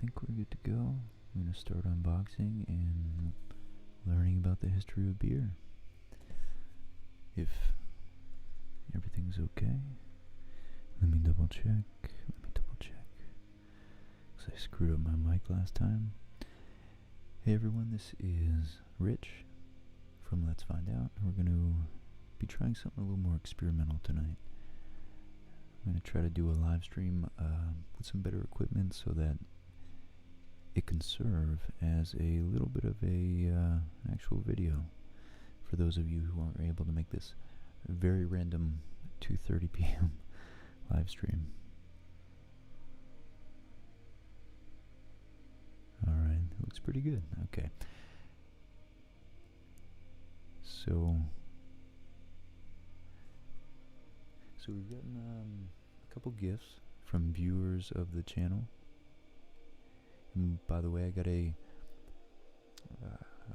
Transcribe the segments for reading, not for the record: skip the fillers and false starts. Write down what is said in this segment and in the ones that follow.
think we're good to go. I'm going to start unboxing and learning about the history of beer. If everything's okay, let me double check. Because I screwed up my mic last time. Hey everyone, this is Rich from Let's Find Out. We're going to be trying something a little more experimental tonight. I'm going to try to do a live stream with some better equipment so that it can serve as a little bit of a actual video for those of you who aren't able to make this very random 2:30 p.m. live stream. Alright, looks pretty good. Okay. So we've gotten a couple gifts from viewers of the channel. And by the way, I got a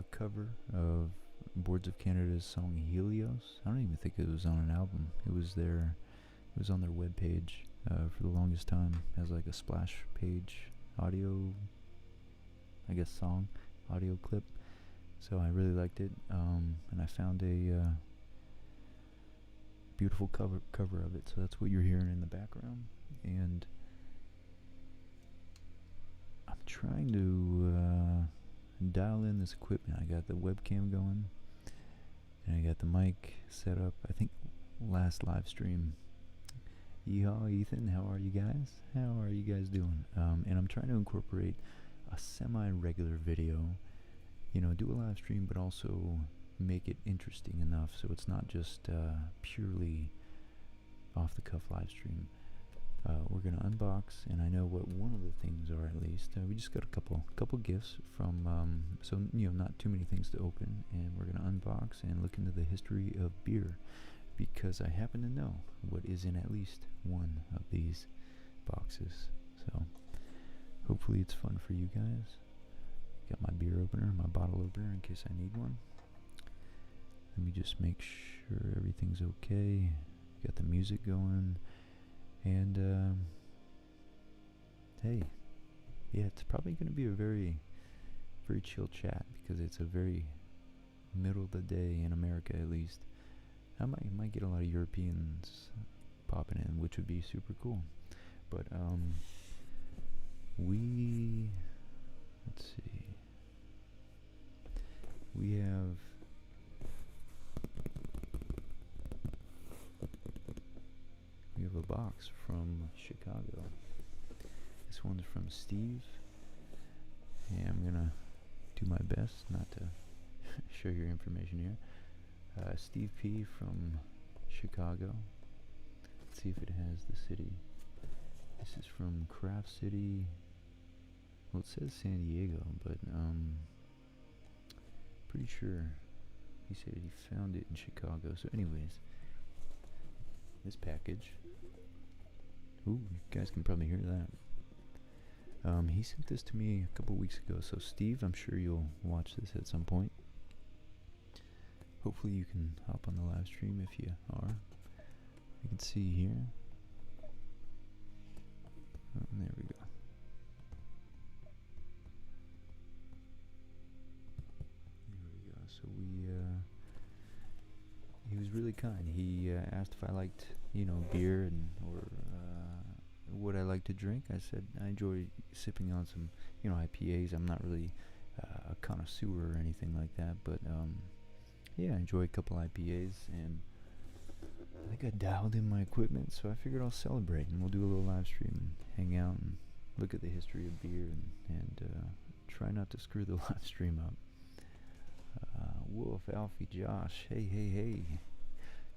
cover of Boards of Canada's song Helios. I don't even think it was on an album. It was on their webpage for the longest time as like a splash page audio, I guess, song audio clip. So I really liked it, and I found a beautiful cover of it. So that's what you're hearing in the background, and I'm trying to dial in this equipment. I got the webcam going, and I got the mic set up. I think last live stream. Yeehaw, Ethan, how are you guys? How are you guys doing? And I'm trying to incorporate a semi-regular video, do a live stream, but also make it interesting enough so it's not just purely off-the-cuff live stream. We're gonna unbox, and I know what one of the things are at least. We just got a couple gifts from, so not too many things to open, and we're gonna unbox and look into the history of beer, because I happen to know what is in at least one of these boxes. So hopefully it's fun for you guys. Got my beer opener, my bottle opener in case I need one. Let me just make sure everything's okay. Got the music going. And, hey, yeah, it's probably going to be a very, very chill chat, because it's a very middle of the day in America, at least. I might get a lot of Europeans popping in, which would be super cool. But, let's see. We have a box from Chicago. This one's from Steve. And I'm gonna do my best not to show your information here. Steve P from Chicago. Let's see if it has the city. This is from Craft City. Well, it says San Diego, but pretty sure he said he found it in Chicago. So anyways, this package, ooh, you guys can probably hear that. He sent this to me a couple weeks ago. So Steve, I'm sure you'll watch this at some point. Hopefully you can hop on the live stream if you are. You can see here. Oh, there we go. There we go. So he was really kind. He asked if I liked, beer or what I like to drink. I said I enjoy sipping on some, IPAs. I'm not really a connoisseur or anything like that, but yeah, I enjoy a couple IPAs, and I think I dialed in my equipment, so I figured I'll celebrate, and we'll do a little live stream and hang out and look at the history of beer and try not to screw the live stream up. Wolf, Alfie, Josh, hey,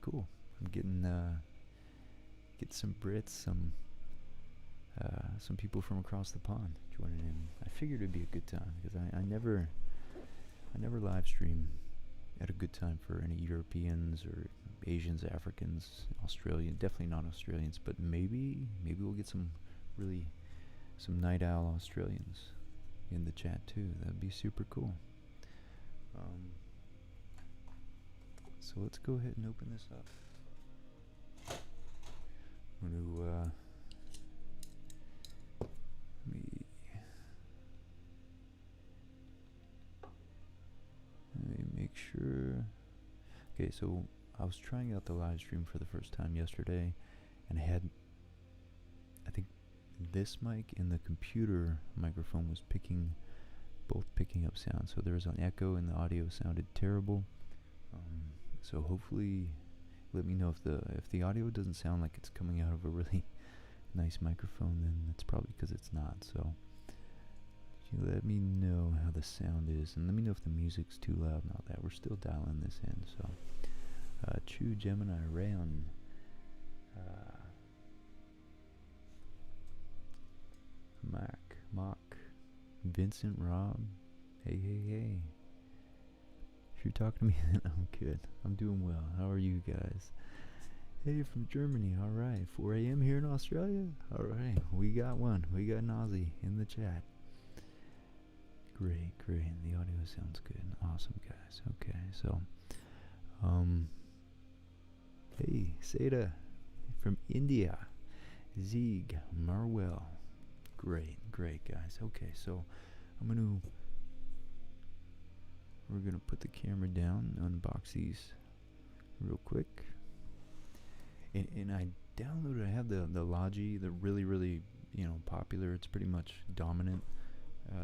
cool. I'm getting some Brits, some people from across the pond joining in. I figured it'd be a good time, because I never live stream at a good time for any Europeans or Asians, Africans, Australians. Definitely not Australians, but maybe we'll get some night owl Australians in the chat too. That'd be super cool. So let's go ahead and open this up. I'm going to Okay, so I was trying out the live stream for the first time yesterday, and I think this mic and the computer microphone was both picking up sound. So there was an echo and the audio sounded terrible. So hopefully, let me know if the audio doesn't sound like it's coming out of a really nice microphone, then it's probably because it's not. So you let me know how the sound is, and let me know if the music's too loud and all that. We're still dialing this in. So Chu Gemini Rayon, Mock, Vincent, Rob, hey. If you're talking to me, then I'm good. I'm doing well. How are you guys? Hey, from Germany. All right. 4 a.m. here in Australia. All right. We got one. We got an Aussie in the chat. Great. The audio sounds good. Awesome, guys. Okay, so, hey, Seda from India. Zeeg, Marwell. Great, guys. Okay, so we're gonna put the camera down, unbox these real quick. And I downloaded, I have the Logi, the really, popular, it's pretty much dominant,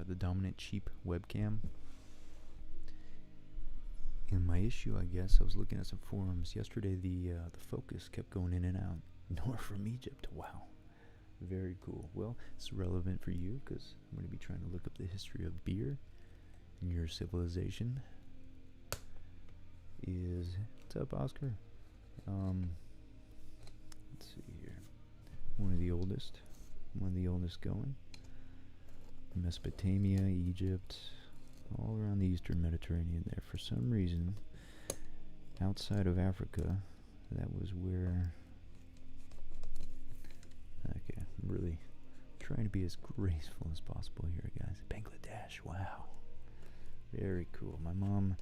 the dominant cheap webcam. And my issue, I guess, I was looking at some forums yesterday, the focus kept going in and out. Nor from Egypt, wow. Very cool. Well, it's relevant for you, because I'm going to be trying to look up the history of beer. And your civilization is, what's up, Oscar? Let's see here. One of the oldest going. Mesopotamia, Egypt, all around the Eastern Mediterranean there. For some reason, outside of Africa, that was where. Okay, I'm really trying to be as graceful as possible here, guys. Bangladesh, wow. Very cool. My mom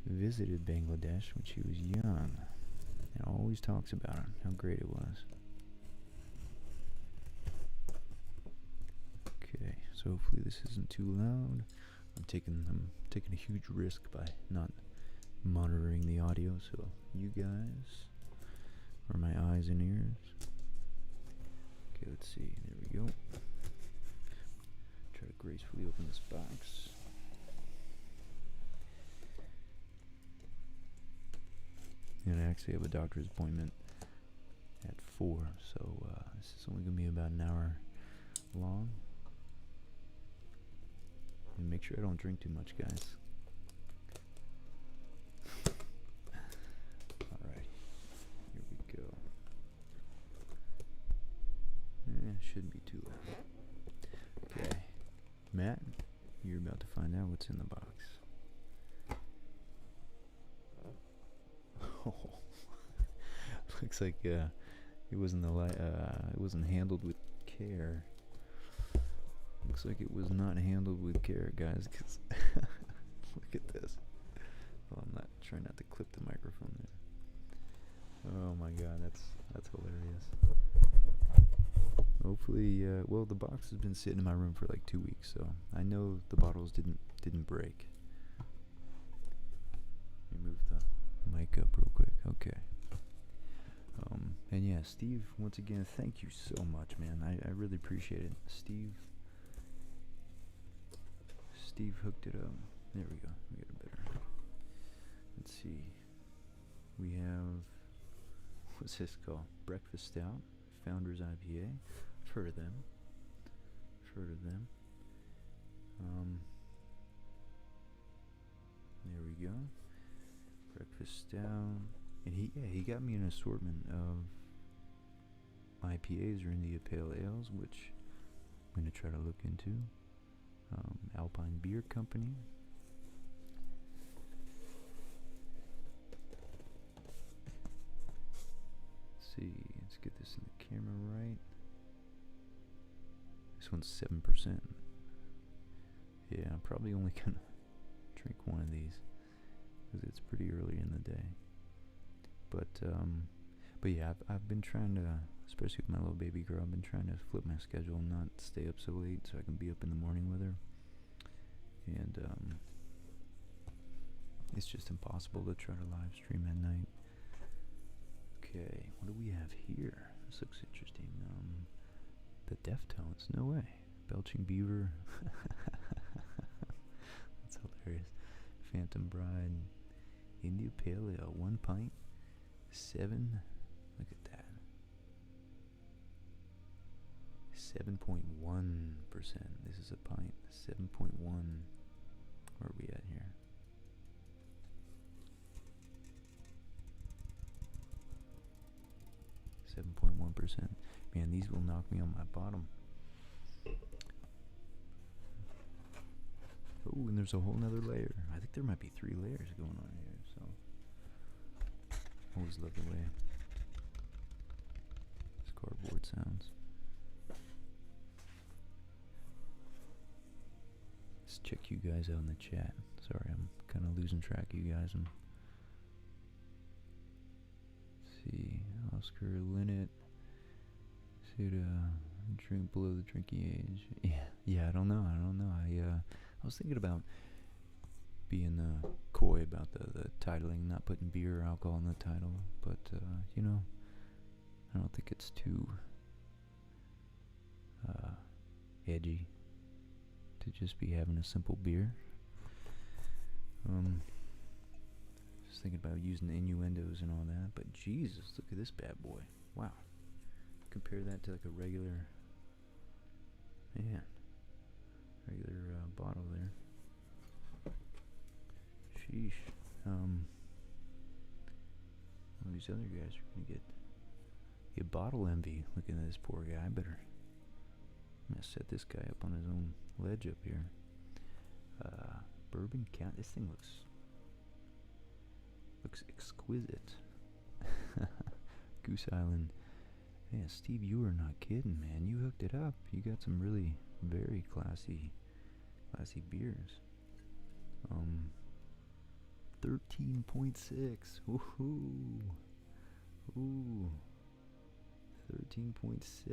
visited Bangladesh when she was young and always talks about it, how great it was. Okay, so hopefully this isn't too loud. I'm taking a huge risk by not monitoring the audio, so you guys are my eyes and ears. Okay, let's see. There we go. Try to gracefully open this box. And I actually have a doctor's appointment at 4, so this is only going to be about an hour long. And make sure I don't drink too much, guys. Alright, here we go. Shouldn't be too loud. Okay, Matt, you're about to find out what's in the box. Looks like it wasn't it wasn't handled with care. Looks like it was not handled with care, guys. Cause look at this. Well, I'm not trying not to clip the microphone there. Oh my God, that's hilarious. Hopefully, well, the box has been sitting in my room for like 2 weeks, so I know the bottles didn't break. Let me move the mic up real quick. Okay. And yeah, Steve, once again, thank you so much, man. I really appreciate it. Steve hooked it up. There we go. We got it better. Let's see. We have, what's this called? Breakfast Stout, Founders IPA. I've heard of them. There we go. Breakfast Stout. And he got me an assortment of IPAs or India Pale Ales, which I'm going to try to look into. Alpine Beer Company. Let's see, let's get this in the camera right. This one's 7%. Yeah, I'm probably only going to drink one of these because it's pretty early in the day. But yeah, I've been trying to, especially with my little baby girl, I've been trying to flip my schedule and not stay up so late so I can be up in the morning with her. And It's just impossible to try to live stream at night. Okay, what do we have here? This looks interesting. The Deftones, no way. Belching Beaver. That's hilarious. Phantom Bride. India Pale Ale, 1 pint, 7, look at that. 7.1%. This is a pint, 7.1. Where are we at here? .1%. Man, these will knock me on my bottom. Oh, and there's a whole nother layer. I think there might be 3 layers going on here, so. Always love the way this cardboard sounds. Let's check you guys out in the chat. Sorry, I'm kind of losing track of you guys. Let's see, Oscar Linnet. Drink below the drinking age. Yeah, I don't know. I was thinking about being coy about the titling, not putting beer or alcohol in the title, but you know, I don't think it's too edgy to just be having a simple beer. Just thinking about using innuendos and all that, but Jesus, look at this bad boy. Wow. Compare that to like a regular bottle there. Sheesh. All these other guys are gonna get bottle envy looking at this poor guy. I'm gonna set this guy up on his own ledge up here. Bourbon County. This thing looks exquisite. Goose Island. Yeah, Steve, you were not kidding, man. You hooked it up. You got some really very classy beers. 13.6. Woohoo! Ooh. 13.6.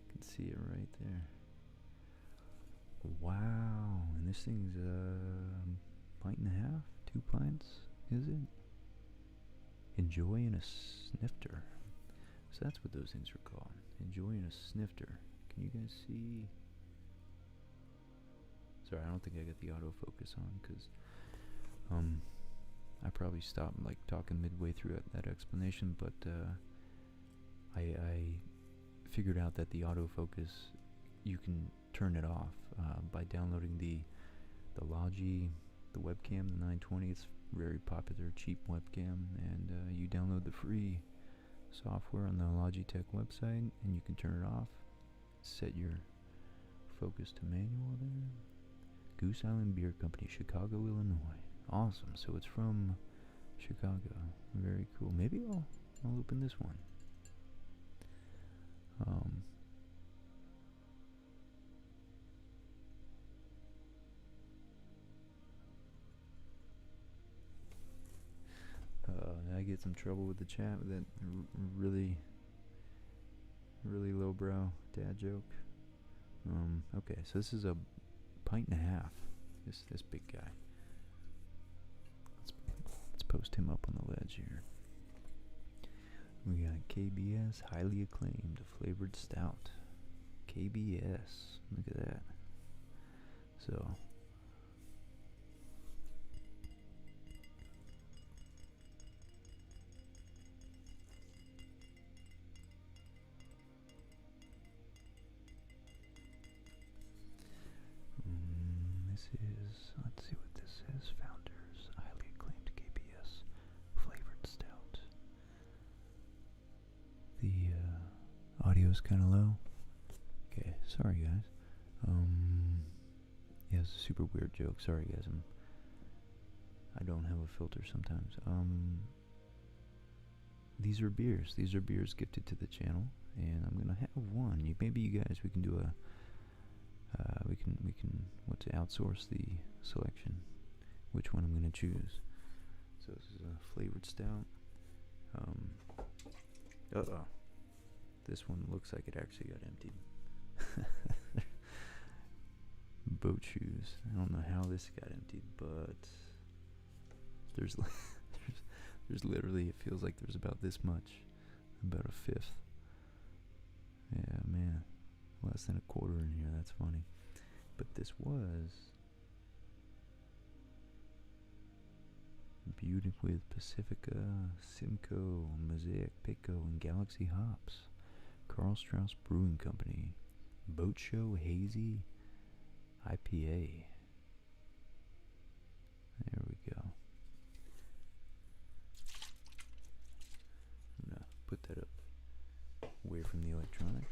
Can see it right there. Wow. And this thing's pint and a half? 2 pints? Is it? Enjoy in a snifter. So that's what those things are called. Enjoying a snifter. Can you guys see? Sorry, I don't think I got the autofocus on because I probably stopped like talking midway through that explanation, but I figured out that the autofocus, you can turn it off by downloading the Logi, the webcam, the 920. It's very popular, cheap webcam, and you download the free software on the Logitech website, and you can turn it off. Set your focus to manual there. Goose Island Beer Company, Chicago, Illinois. Awesome. So it's from Chicago. Very cool. Maybe I'll open this one. I get some trouble with the chat with that really lowbrow dad joke. Okay, so this is a pint and a half. This big guy. Let's post him up on the ledge here. We got KBS, highly acclaimed, flavored stout. KBS, look at that. So. Let's see what this says. Founders, highly acclaimed KBS flavored stout. The audio's kind of low. Okay, sorry guys. Yeah, it's a super weird joke. Sorry guys. I don't have a filter sometimes. These are beers. These are beers gifted to the channel, and I'm gonna have one. Maybe you guys, we can do a. We can outsource the selection, which one I'm going to choose. So this is a flavored stout. This one looks like it actually got emptied. Boat shoes. I don't know how this got emptied, but There's there's literally, it feels like there's about this much, about a fifth. Yeah, man, less than a quarter in here. That's funny. But this was brewed with Pacifica, Simcoe, Mosaic, Pico, and Galaxy hops. Carl Strauss Brewing Company. Boat Show Hazy IPA. There we go. I'm gonna put that up away from the electronics.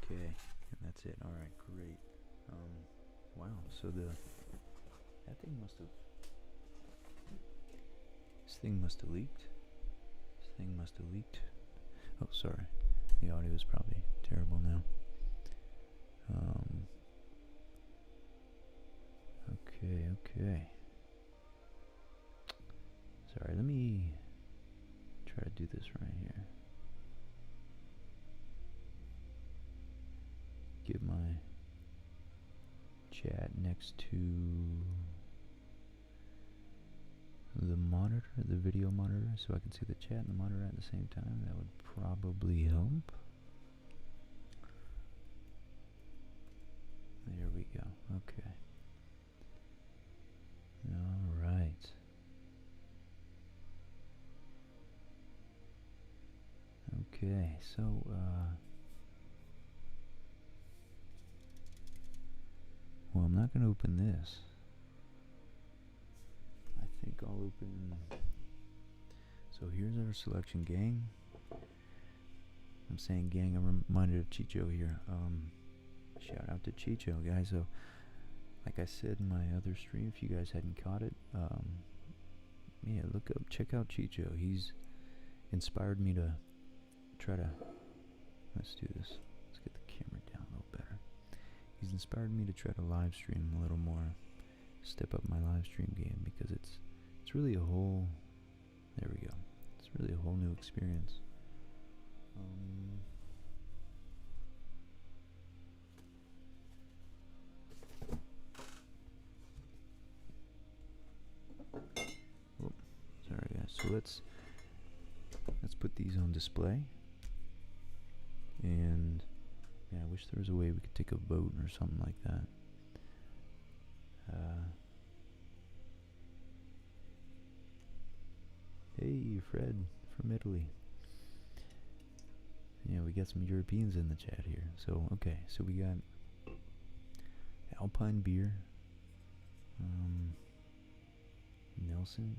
Okay, and that's it. Alright, great. Wow, so that thing must have, this thing must have leaked. This thing must have leaked. Oh, sorry. The audio is probably terrible now. Okay. Sorry, let me try to do this right here. Get my chat next to the monitor, the video monitor, so I can see the chat and the monitor at the same time. That would probably help. There we go. Okay. Alright. Okay, so, well, I'm not going to open this. I think I'll open, so here's our selection, gang. I'm saying gang, I'm reminded of Chicho here. Shout out to Chicho, guys. So, like I said in my other stream, if you guys hadn't caught it, yeah, check out Chicho. He's inspired me to try to, let's do this. Let's get the camera down a little better. He's inspired me to try to live stream a little more, step up my live stream game, because it's really a whole, there we go. It's really a whole new experience. Sorry guys, so let's put these on display, and yeah, I wish there was a way we could take a vote or something like that. Hey Fred from Italy. Yeah, we got some Europeans in the chat here. So okay, so we got Alpine Beer, Nelson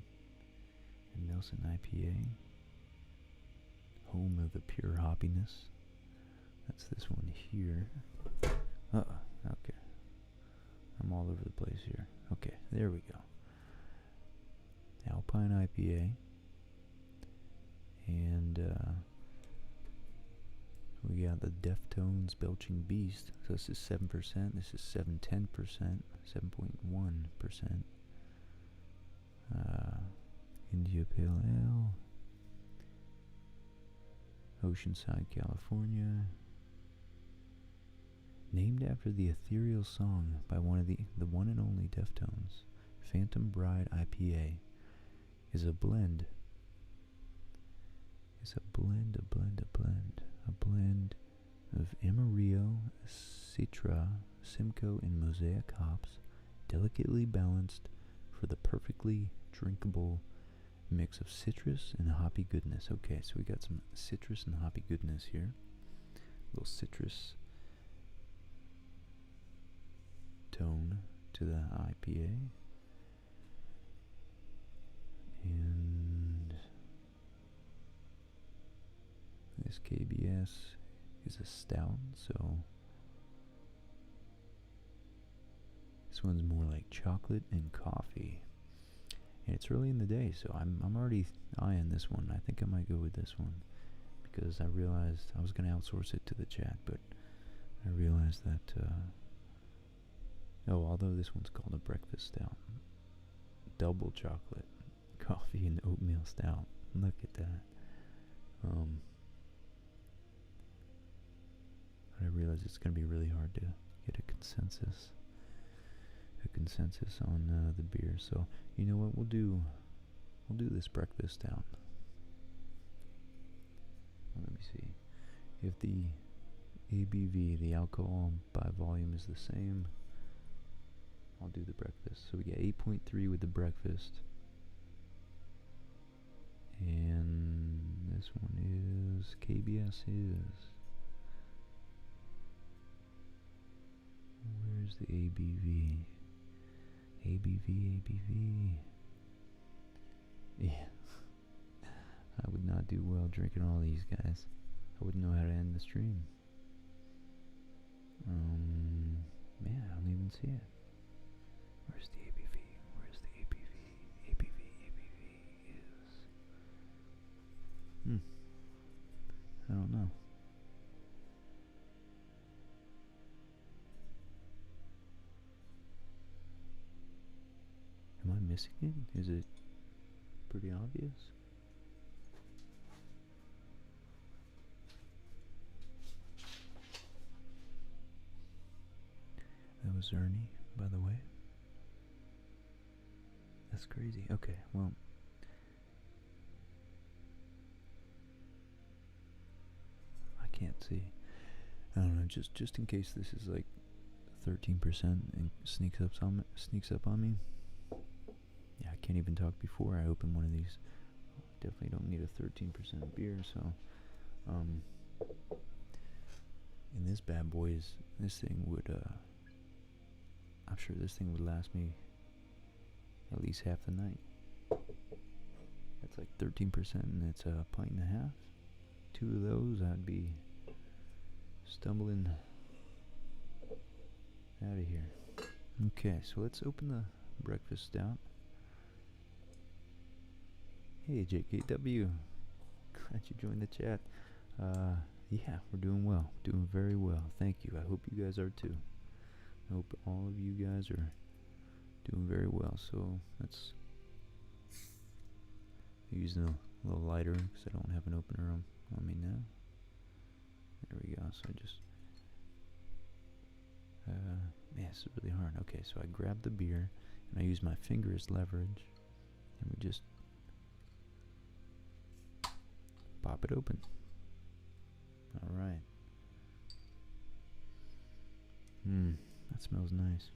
IPA, home of the pure hoppiness. That's this one here. Okay. I'm all over the place here. Okay, there we go. Alpine IPA. And we got the Deftones Belching Beast. So this is 7%. This is 7.10%. 7.1%. India Pale Ale. Oceanside, California. Named after the ethereal song by one of the one and only Deftones, Phantom Bride IPA is a blend. A blend of Amarillo, Citra, Simcoe, and Mosaic hops, delicately balanced for the perfectly drinkable mix of citrus and hoppy goodness. Okay, so we got some citrus and hoppy goodness here. A little citrus tone to the IPA. And this KBS is a stout, so this one's more like chocolate and coffee. And it's early in the day, so I'm already eyeing this one. I think I might go with this one, because I realized I was going to outsource it to the chat, but I realized that although this one's called a breakfast stout, double chocolate, coffee, and oatmeal stout. Look at that. But I realize it's going to be really hard to get a consensus. a consensus on the beer. So you know what we'll do this breakfast stout. Let me see if the ABV, the alcohol by volume, is the same. I'll do the breakfast. So we get 8.3 with the breakfast, and this one is KBS is. Where's the ABV? ABV. Yeah. I would not do well drinking all these guys. I wouldn't know how to end the stream. Man, I don't even see it. Where's the ABV? Where's the ABV? ABV is... I don't know. Am I missing it? Is it pretty obvious? That was Ernie, by the way. That's crazy. Okay, well, I can't see. I don't know. Just in case this is like 13% and sneaks up on me. Yeah, I can't even talk before I open one of these. Definitely don't need a 13% beer. So, in this bad boy, this thing would. I'm sure this thing would last me at least half the night. That's like 13%, and it's a pint and a half. 2 of those, I'd be stumbling out of here. Okay, so let's open the breakfast stout. Hey, JKW. Glad you joined the chat. Yeah, we're doing well. Doing very well. Thank you. I hope you guys are too. I hope all of you guys are doing very well. So let's use a little lighter because I don't have an opener on me now. There we go. So I just man, it's really hard. Okay, so I grab the beer and I use my finger as leverage, and we just pop it open. All right. That smells nice.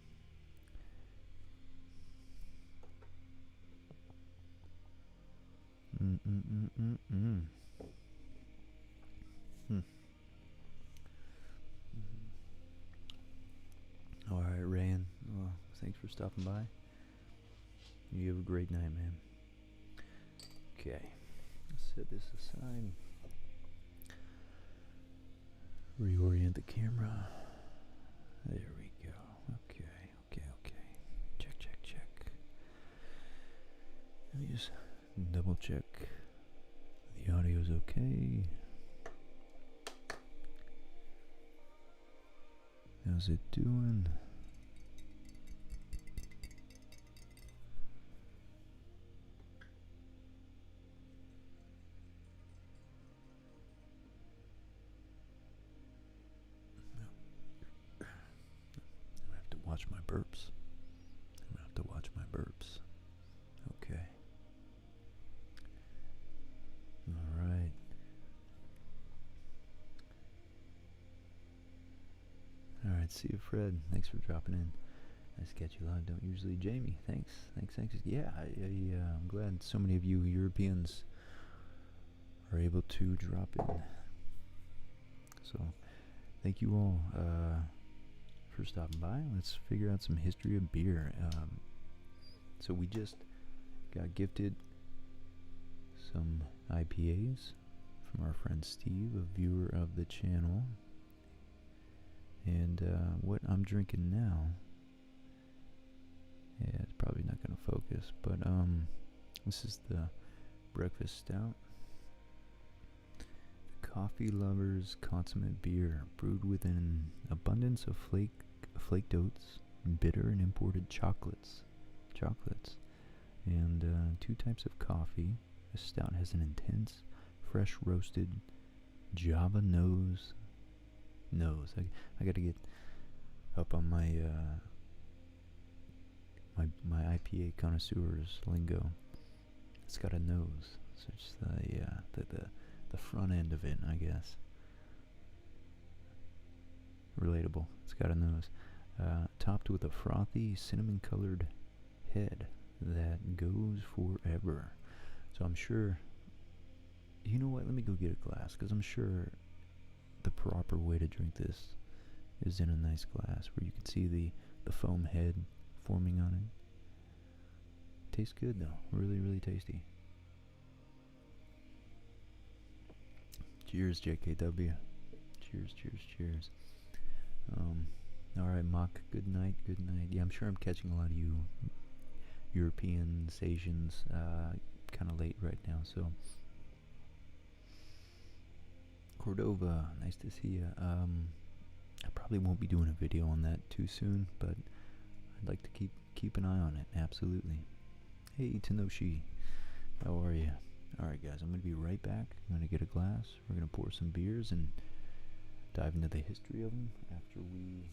All right, Rayan. Well, thanks for stopping by. You have a great night, man. Okay, let's set this aside. Reorient the camera. There we go. Okay. Check. Let me just double check the audio's okay. How's it doing? Watch my burps. I'm gonna have to watch my burps. Okay. Alright. Alright, see you, Fred. Thanks for dropping in. Nice to catch you live. Don't usually. Jamie, thanks. Yeah, I'm glad so many of you Europeans are able to drop in. So, thank you all. For stopping by. Let's figure out some history of beer. So we just got gifted some IPAs from our friend Steve, a viewer of the channel. And what I'm drinking now, yeah, it's probably not going to focus, but this is the breakfast stout. The Coffee Lovers Consummate Beer, brewed with an abundance of flaked oats, bitter and imported chocolates, and 2 types of coffee. The stout has an intense, fresh roasted Java nose. I gotta get up on my my IPA connoisseur's lingo. It's got a nose. So it's the front end of it, I guess. Relatable. It's got a nose. Topped with a frothy, cinnamon-colored head that goes forever. So I'm sure... You know what? Let me go get a glass, because I'm sure the proper way to drink this is in a nice glass where you can see the foam head forming on it. Tastes good, though. Really, really tasty. Cheers, JKW. Cheers, cheers, cheers. Alright, Mock, good night, good night. Yeah, I'm sure I'm catching a lot of you Europeans, Asians, kind of late right now, so. Cordova, nice to see you. I probably won't be doing a video on that too soon, but I'd like to keep an eye on it, absolutely. Hey, Tenoshi, how are you? Alright guys, I'm going to be right back. I'm going to get a glass, we're going to pour some beers and dive into the history of them after we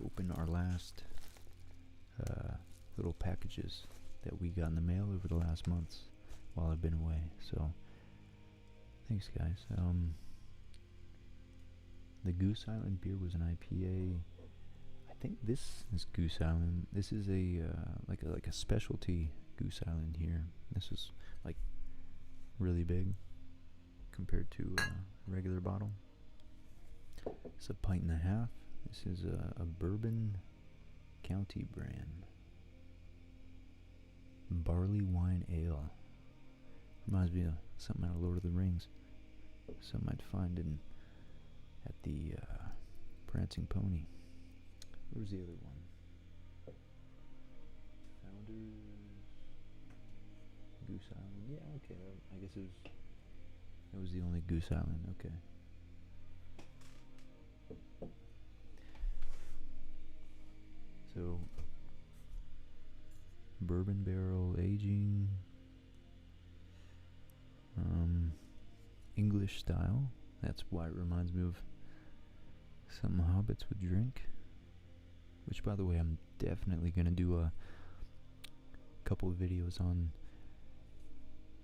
open our last little packages that we got in the mail over the last months while I've been away. So, thanks guys. The Goose Island beer was an IPA. I think this is Goose Island. This is a like a specialty Goose Island here. This is like really big compared to a regular bottle. It's a pint and a half. This is a Bourbon County brand. Barley Wine Ale. Reminds me of something out of Lord of the Rings. Something I'd find at the Prancing Pony. Where's the other one? Founders Goose Island. Yeah, okay. I guess that was the only Goose Island. Okay. So, bourbon barrel aging, English style. That's why it reminds me of something hobbits would drink. Which, by the way, I'm definitely gonna do a couple of videos on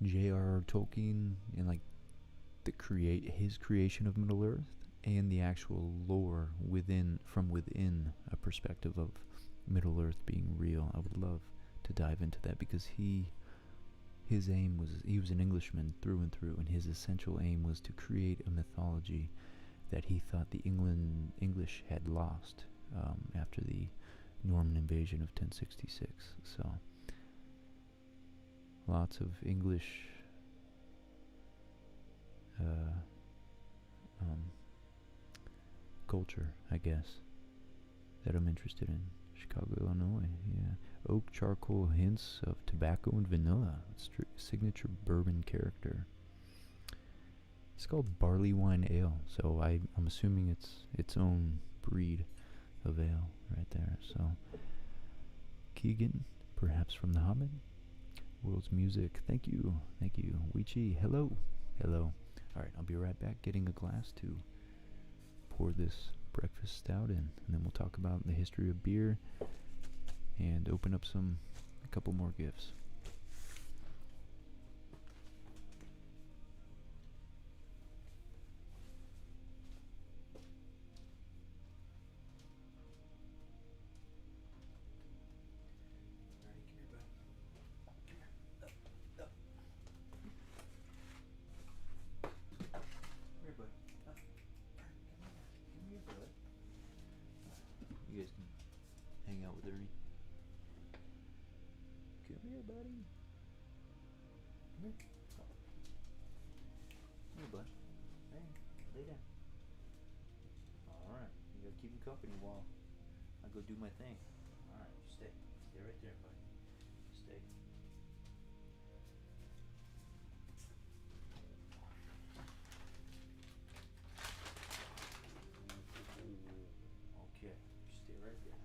J.R.R. Tolkien and like his creation of Middle Earth and the actual lore from within a perspective of Middle Earth being real. I would love to dive into that because his aim was, he was an Englishman through and through, and his essential aim was to create a mythology that he thought the English had lost after the Norman invasion of 1066. So lots of English culture, I guess, that I'm interested in. Chicago, Illinois, yeah. Oak charcoal hints of tobacco and vanilla. Signature bourbon character. It's called Barley Wine Ale, so I'm assuming it's its own breed of ale right there. So Keegan, perhaps from The Hobbit. World's Music, thank you. Weechi, hello. Alright, I'll be right back getting a glass to pour this breakfast stout in, and then we'll talk about the history of beer and open up a couple more gifts. You guys can hang out with Ernie. Come here, buddy. Come here. Come here, bud. Hey, lay down. Alright, you gotta keep him company while I go do my thing. Alright, you stay. Stay right there, buddy. Stay. Okay. Stay right there.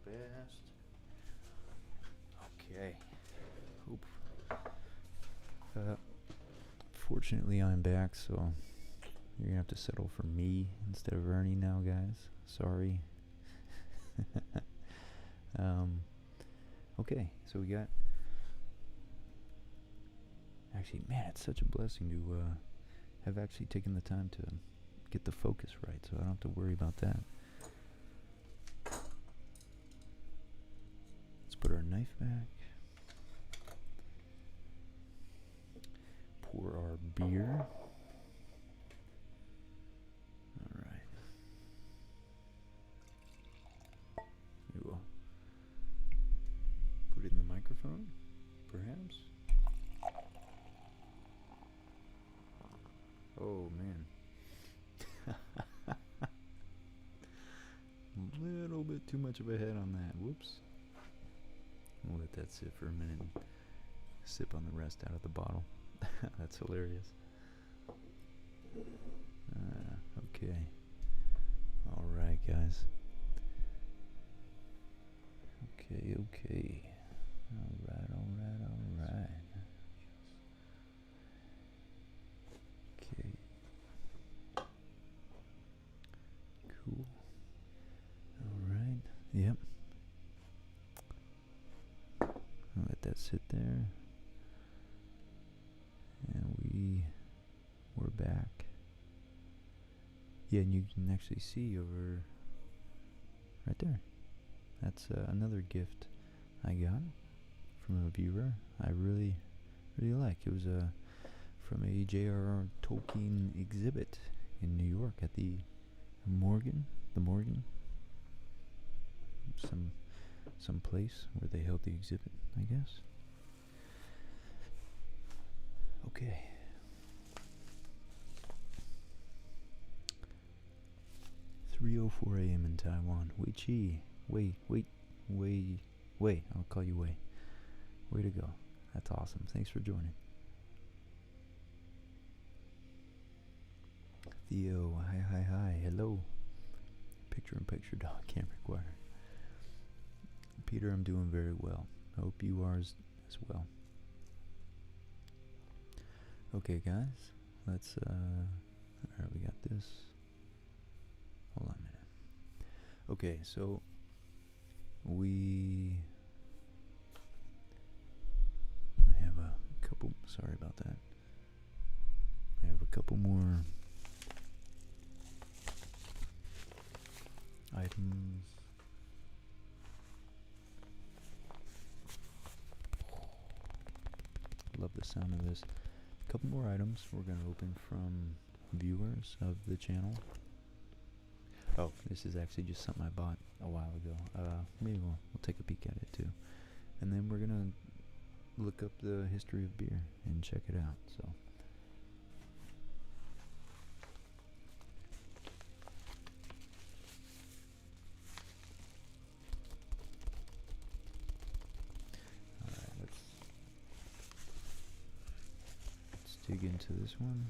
fast. Okay. Oop. Fortunately, I'm back, so you're gonna have to settle for me instead of Ernie now, guys. Sorry. Okay, so we got... Actually, man, it's such a blessing to have actually taken the time to get the focus right, so I don't have to worry about that. Let's put our knife back. Pour our beer. Alright. We will put it in the microphone, perhaps. Oh man. A little bit too much of a head on that. Whoops. We'll let that sit for a minute and sip on the rest out of the bottle. That's hilarious. Okay. Alright, guys. Okay. Alright. Okay. Cool. Alright. Yep. I'll let that sit there. And we're back. Yeah, and you can actually see over right there. That's another gift I got from a viewer I really like. It was from a J.R.R. Tolkien exhibit in New York at the Morgan, some place where they held the exhibit, I guess. Okay. "3:04 a.m. in Taiwan. Wei Chi. Wei. I'll call you Wei. Way to go. That's awesome. Thanks for joining. Theo. Hi. Hello. Picture-in-picture dog cam required. Peter, I'm doing very well. Hope you are as well. Okay, guys. Let's, alright, we got this. Hold on a minute. Okay, so we have a couple, sorry about that. I have a couple more items. Love the sound of this. A couple more items we're going to open from viewers of the channel. Oh, this is actually just something I bought a while ago. Maybe we'll take a peek at it too. And then we're going to look up the history of beer and check it out. So let's dig into this one.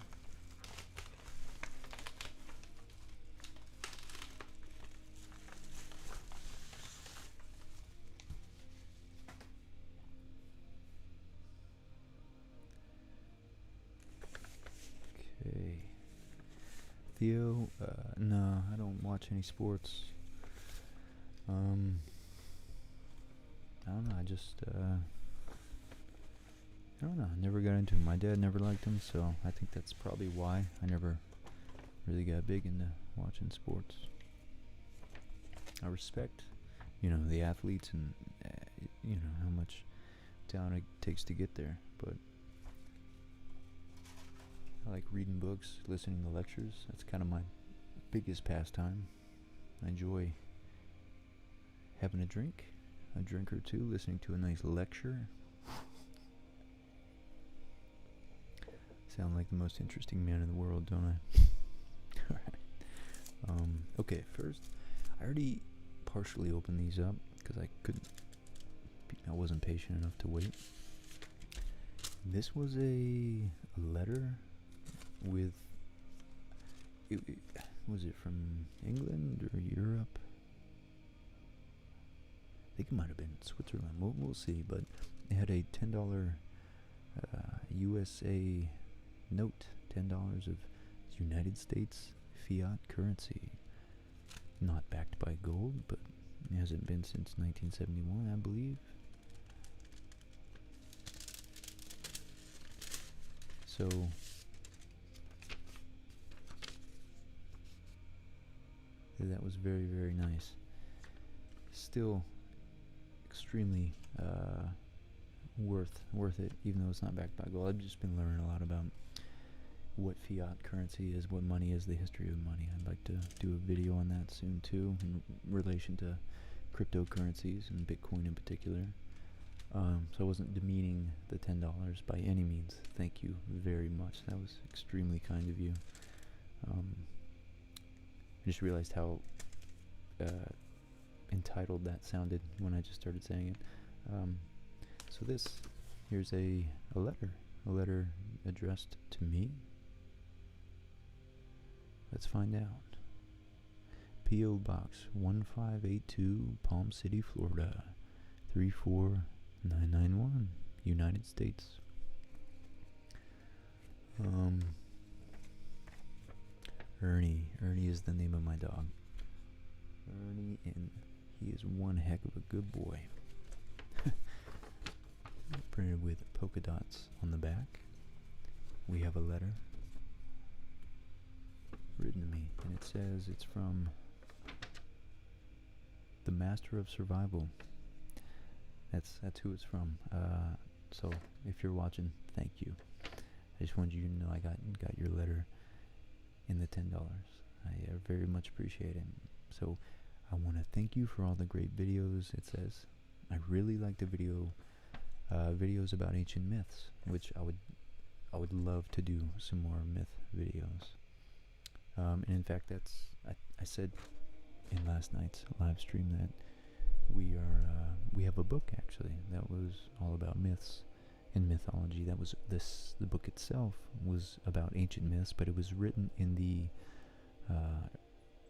Okay. Theo, no, I don't watch any sports. I don't know, I don't know, I never got into him. My dad never liked him, so I think that's probably why I never really got big into watching sports. I respect, the athletes and, how much talent it takes to get there, but I like reading books, listening to lectures. That's kind of my biggest pastime. I enjoy having a drink or two, listening to a nice lecture. Sound like the most interesting man in the world, don't I? Alright. Okay, first, I already partially opened these up because I wasn't patient enough to wait. This was a letter with, was it from England or Europe? think it might have been Switzerland. We'll see. But they had a $10 USA note, $10 of United States fiat currency, not backed by gold, but it hasn't been since 1971, I believe. So that was very, very nice. Still extremely worth it, even though it's not backed by gold. I've just been learning a lot about what fiat currency is, what money is, the history of money. I'd like to do a video on that soon too, in relation to cryptocurrencies and Bitcoin in particular. So I wasn't demeaning the $10 by any means. Thank you very much. That was extremely kind of you. I just realized how entitled that sounded when I just started saying it. So here's a letter addressed to me. Let's find out. P.O. Box 1582, Palm City, Florida 34991, United States. Ernie is the name of my dog. Ernie, and he is one heck of a good boy. Printed with polka dots on the back. We have a letter written to me, and it says it's from the Master of Survival. That's who it's from. So if you're watching, thank you. I just wanted you to know I got your letter in the $10. I very much appreciate it. So I want to thank you for all the great videos. It says I really like the videos about ancient myths, which I would love to do some more myth videos. And in fact, I said in last night's live stream that we have a book actually that was all about myths and mythology. That was the book itself was about ancient myths, but it was written in the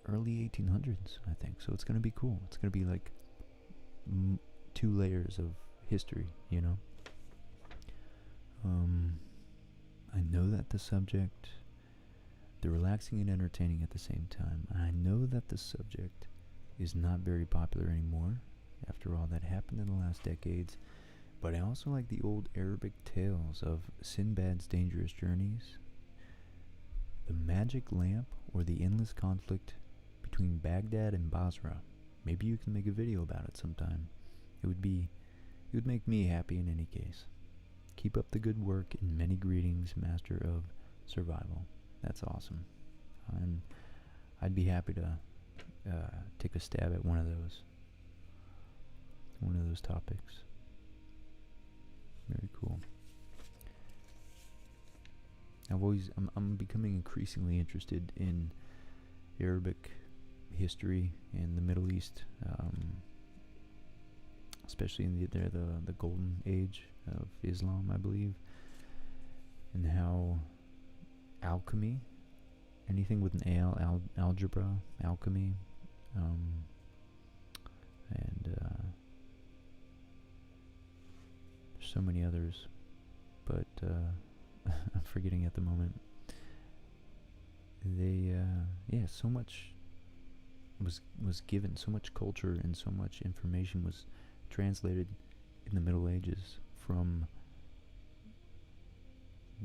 early 1800s, I think. So it's gonna be cool. It's gonna be like 2 layers of history, you know. I know that the subject, they're relaxing and entertaining at the same time. I know that the subject is not very popular anymore after all that happened in the last decades, but I also like the old Arabic tales of Sinbad's dangerous journeys, the magic lamp, or the endless conflict between Baghdad and Basra. Maybe you can make a video about it sometime. It would make me happy in any case. Keep up the good work, and many greetings, Master of Survival. That's awesome. I'd be happy to take a stab at one of those topics. Very cool. I'm becoming increasingly interested in Arabic history and the Middle East, especially in the golden age of Islam, I believe, and how alchemy, anything with an algebra, alchemy, and there's so many others, but I'm forgetting at the moment. So much was given, so much culture and so much information was translated in the Middle Ages from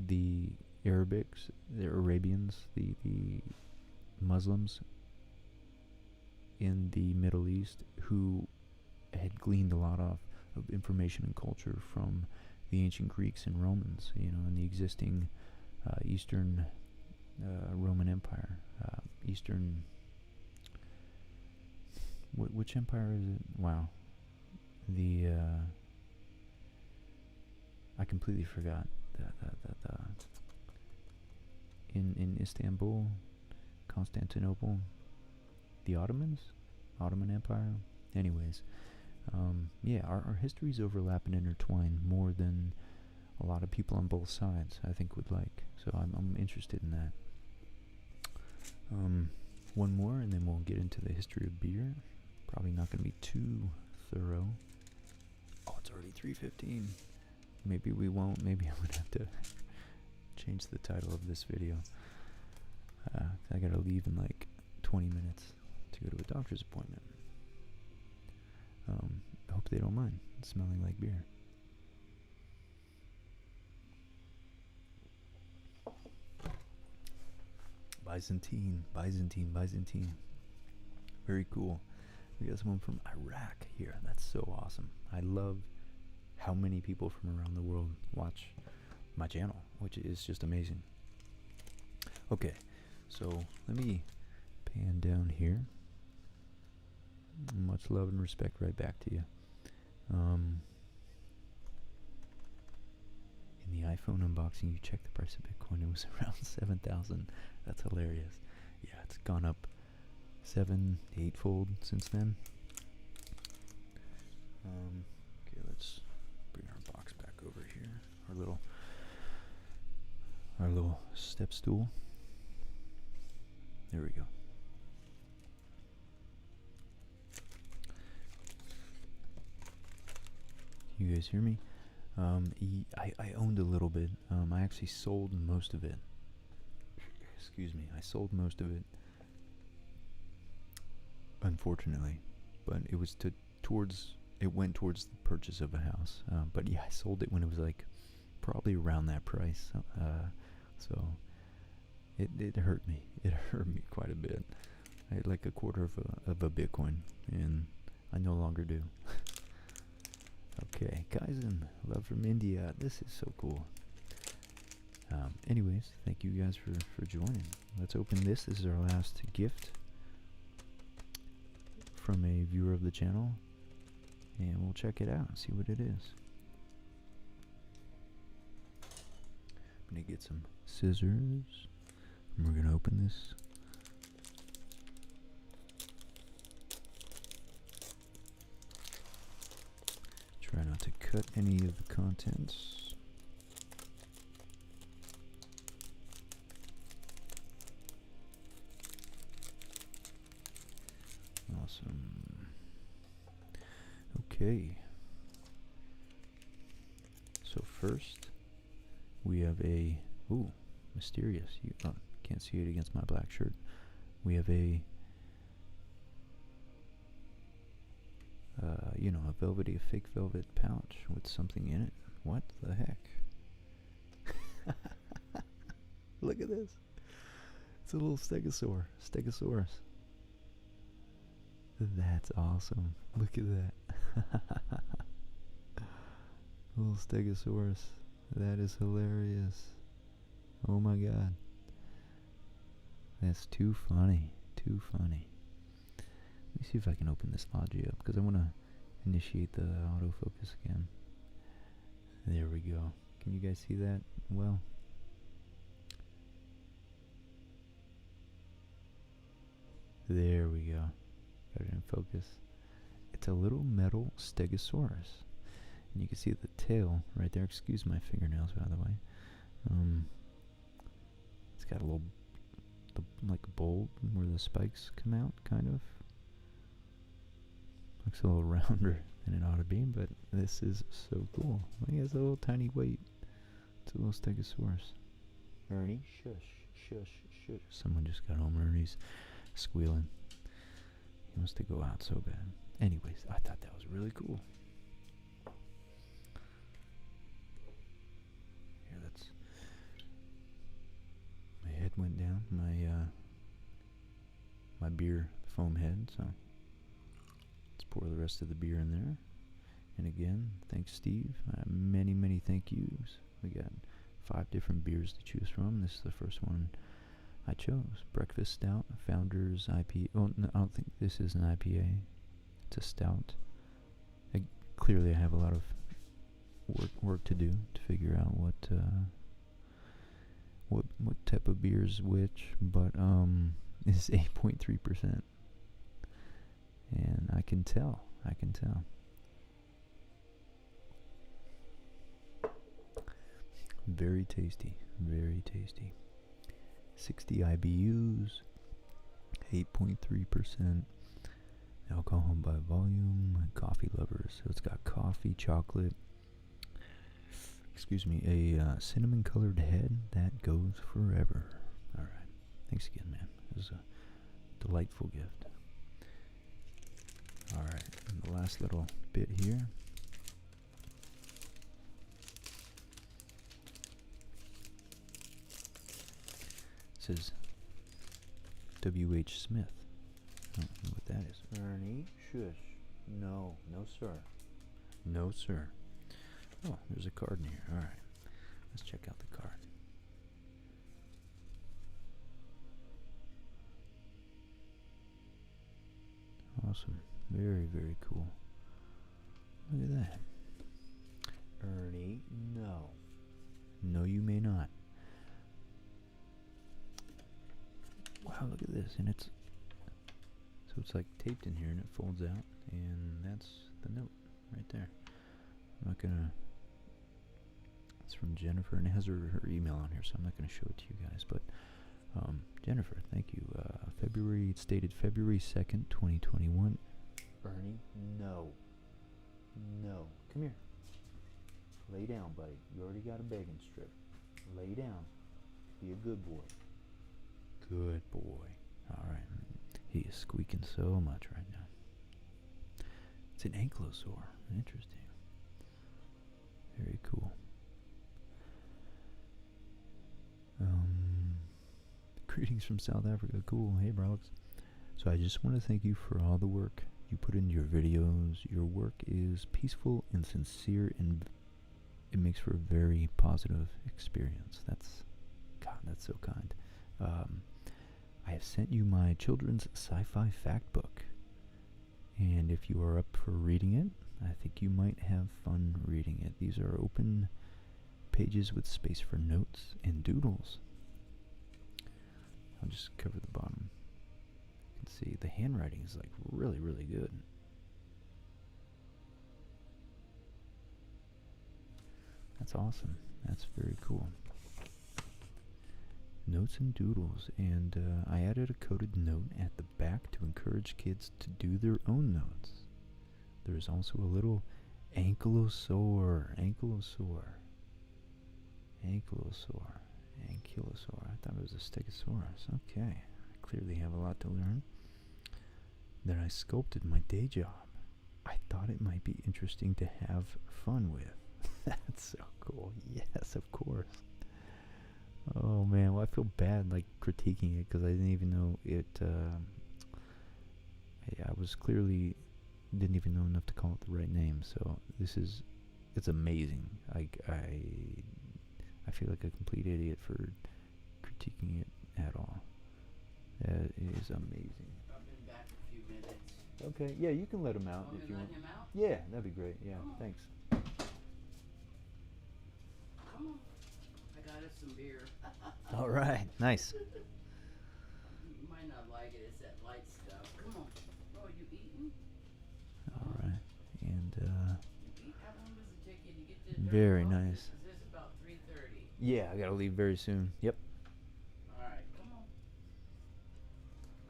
the Arabics, the Arabians, the Muslims in the Middle East, who had gleaned a lot of information and culture from the ancient Greeks and Romans, you know, and the existing Eastern Roman Empire, Eastern. Which empire is it? Wow, I completely forgot in Istanbul, Constantinople, the Ottoman Empire. Anyways, our histories overlap and intertwine more than a lot of people on both sides, I think, would like. So I'm interested in that. One more, and then we'll get into the history of beer. Probably not going to be too thorough. Oh, it's already 3:15. Maybe we won't. Maybe I'm gonna have to change the title of this video. I gotta leave in like 20 minutes to go to a doctor's appointment. I hope they don't mind smelling like beer. Byzantine. Very cool. We got someone from Iraq here. That's so awesome. I love how many people from around the world watch my channel, which is just amazing. Okay, so let me pan down here. Much love and respect right back to you. In the iPhone unboxing, you checked the price of Bitcoin. It was around 7,000. That's hilarious. Yeah, it's gone up 7-8-fold since then. Okay, let's bring our box back over here. Our little step stool. There we go. You guys hear me? I owned a little bit. I actually sold most of it. Excuse me. I sold most of it. Unfortunately, but it was it went towards the purchase of a house. But yeah, I sold it when it was like probably around that price. So it hurt me. It hurt me quite a bit. I had like a quarter of a Bitcoin, and I no longer do. Okay, Kaizen, love from India. This is so cool. Anyways, thank you guys for joining. Let's open this. This is our last gift from a viewer of the channel, and we'll check it out and see what it is. I'm gonna get some scissors, and we're gonna open this. Try not to cut any of the contents. Awesome. Okay. So first, we have a mysterious. You can't see it against my black shirt. We have a a fake velvet pouch with something in it. What the heck? Look at this. It's a little Stegosaurus. That's awesome. Look at that. Little Stegosaurus. That is hilarious. Oh my god. That's too funny. Too funny. Let me see if I can open this Logi up, because I want to initiate the autofocus again. There we go. Can you guys see that? Well, there we go. Got it in focus. It's a little metal Stegosaurus, and you can see the tail right there. Excuse my fingernails, by the way. It's got a little, like a bulb where the spikes come out, kind of. Looks a little rounder than it ought to be, but this is so cool. He has a little tiny weight. It's a little Stegosaurus. Ernie, shush. Someone just got home. Ernie's squealing. He wants to go out so bad. Anyways, I thought that was really cool. Here, that's... My head went down. My beer foam head, so... Pour the rest of the beer in there. And again, thanks Steve. Many thank yous. We got 5 different beers to choose from. This is the first one I chose. Breakfast Stout, Founders IPA. Oh, no, I don't think this is an IPA. It's a stout. Clearly I have a lot of work to do to figure out what type of beer is which, but it's 8.3%. And I can tell. Very tasty. 60 IBUs, 8.3% alcohol by volume, coffee coffee lovers. So it's got coffee, chocolate, excuse me, a cinnamon colored head that goes forever. Alright, thanks again, man. It was a delightful gift. Alright, and the last little bit here. It says W.H. Smith. I don't know what that is. Ernie, shush. No, no sir. No sir. Oh, there's a card in here. Alright, let's check out the card. Awesome. Very, very cool. Look at that. Ernie, no. No, you may not. Wow, look at this. And it's... So it's like taped in here and it folds out. And that's the note right there. I'm not going to... It's from Jennifer and it has her email on here, so I'm not going to show it to you guys. But Jennifer, thank you. It's dated February 2nd, 2021. Ernie, no. No. Come here. Lay down, buddy. You already got a begging strip. Lay down. Be a good boy. Good boy. Alright. He is squeaking so much right now. It's an ankylosaur. Interesting. Very cool. Greetings from South Africa. Cool. Hey, Brooks. So I just want to thank you for all the work you put into your videos. Your work is peaceful and sincere, and it makes for a very positive experience. That's so kind. I have sent you my children's sci-fi fact book, and if you are up for reading it, I think you might have fun reading it. These are open pages with space for notes and doodles. I'll just cover the bottom. You can see the handwriting is like really, really good. That's awesome. That's very cool. Notes and doodles, and I added a coded note at the back to encourage kids to do their own notes. There's also a little ankylosaur. I thought it was a Stegosaurus. Okay, I clearly have a lot to learn. Then I sculpted my day job. I thought it might be interesting to have fun with. That's so cool. Yes, of course. Oh man, well I feel bad like critiquing it because I didn't even know it. I was clearly didn't even know enough to call it the right name. So it's amazing. I feel like a complete idiot for critiquing it at all. That is amazing. I've been back a few minutes. Okay, yeah, you can let him out if you want. Him out? Yeah, that'd be great. Yeah, thanks. Come on. I got us some beer. All right, nice. You might not like it. It's that light stuff. Come on. Oh, you eating? All right, and You eat? How long does it take you to get to the very office? nice. Is this about 3:30? Yeah, I gotta leave very soon. Yep. All right, come on.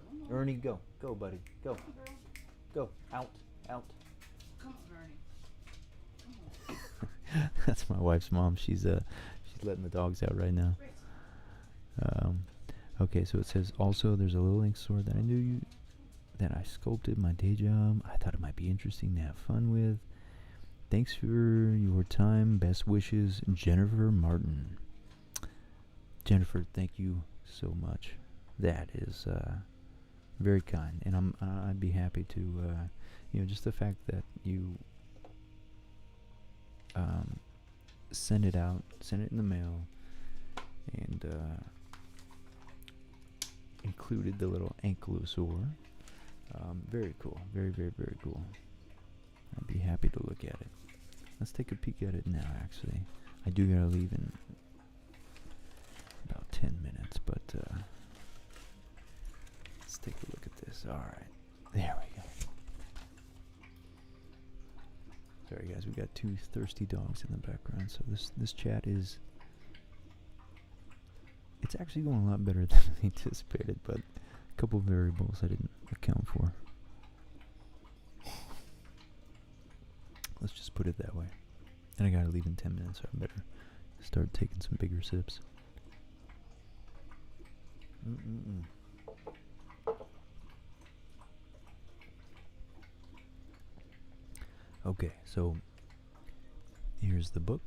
Come on. Ernie, go, buddy, go, Come on, girl. go, out. Come on, Ernie. Come on. That's my wife's mom. She's letting the dogs out right now. Okay, so it says also there's a little ink sword that I sculpted my day job. I thought it might be interesting to have fun with. Thanks for your time. Best wishes, Jennifer Martin. Jennifer, thank you so much. That is very kind, and I'd be happy to, just the fact that you send it in the mail, and included the little ankylosaur. Very cool. Very, very, very cool. I'd be happy to look at it. Let's take a peek at it now, actually. I do gotta leave in about 10 minutes, but let's take a look at this. Alright. There we go. Sorry guys, we got two thirsty dogs in the background, so this chat is... It's actually going a lot better than I anticipated, but a couple of variables I didn't account for. Let's just put it that way. And I gotta leave in 10 minutes, so I better start taking some bigger sips. Okay, so here's the book.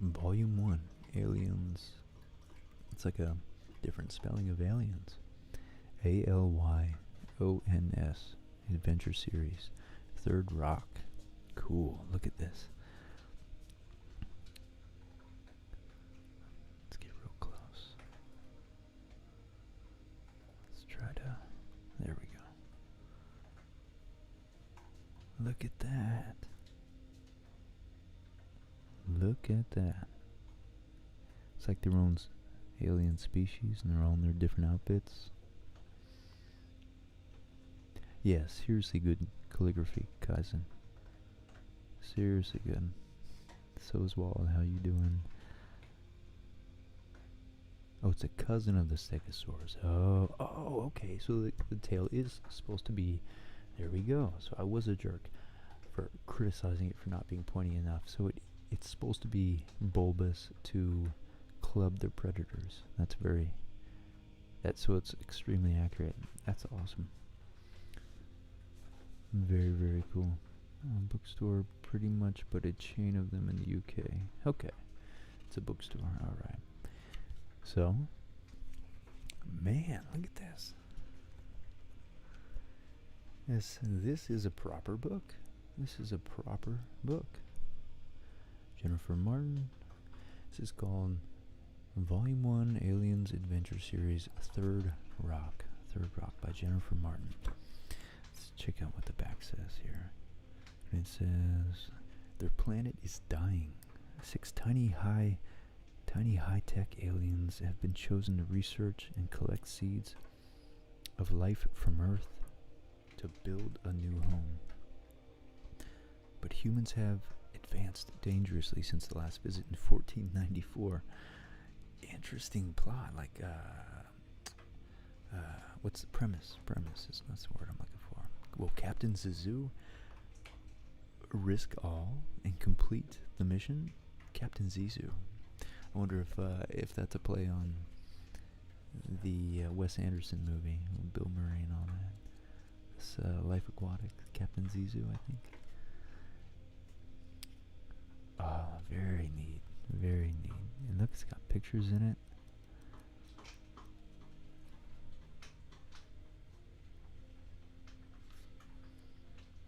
Volume 1, Aliens. It's like a different spelling of aliens. Alyons, Adventure Series. Third Rock. Cool, look at this. Let's get real close. Let's try to, there we go. Look at that. Look at that. It's like their own alien species and they're all in their different outfits. Yeah, seriously good calligraphy, Kaizen. Seriously good. So is Wall, how you doing? Oh, it's a cousin of the Stegosaurus. Oh, okay. So the tail is supposed to be, there we go. So I was a jerk for criticizing it for not being pointy enough. So it's supposed to be bulbous to club their predators. So it's extremely accurate. That's awesome. Very, very cool. Bookstore, pretty much, but a chain of them in the UK. Okay, it's a bookstore. All right. So, man, look at this. This is a proper book. This is a proper book. Jennifer Martin. This is called Volume 1 Aliens Adventure Series Third Rock. Third Rock by Jennifer Martin. Let's check out what the back says here. It says, their planet is dying. 6 tiny high-tech aliens have been chosen to research and collect seeds of life from Earth to build a new home. But humans have advanced dangerously since the last visit in 1494. Interesting plot, like, what's the premise? Premise is that's the word I'm looking for. Will Captain Zizou risk all and complete the mission? Captain Zizou. I wonder if that's a play on the Wes Anderson movie, Bill Murray and all that. This Life Aquatic, Captain Zizou, I think. Oh, very neat, very neat. And look, it's got pictures in it.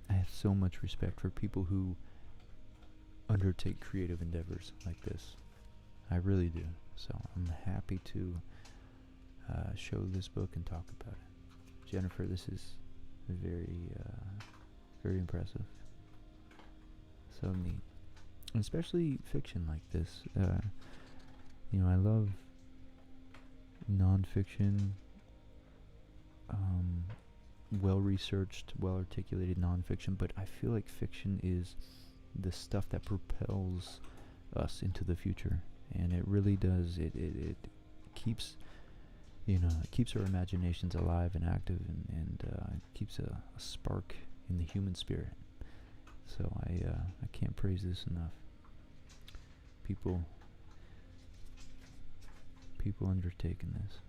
I have so much respect for people who undertake creative endeavors like this. I really do. So I'm happy to show this book and talk about it. Jennifer, this is very, very impressive. So neat. And especially fiction like this. I love non-fiction, well-researched, well-articulated non-fiction, but I feel like fiction is the stuff that propels us into the future, and it really does. It keeps, it keeps our imaginations alive and active, and keeps a spark in the human spirit. So I can't praise this enough. People undertaking this.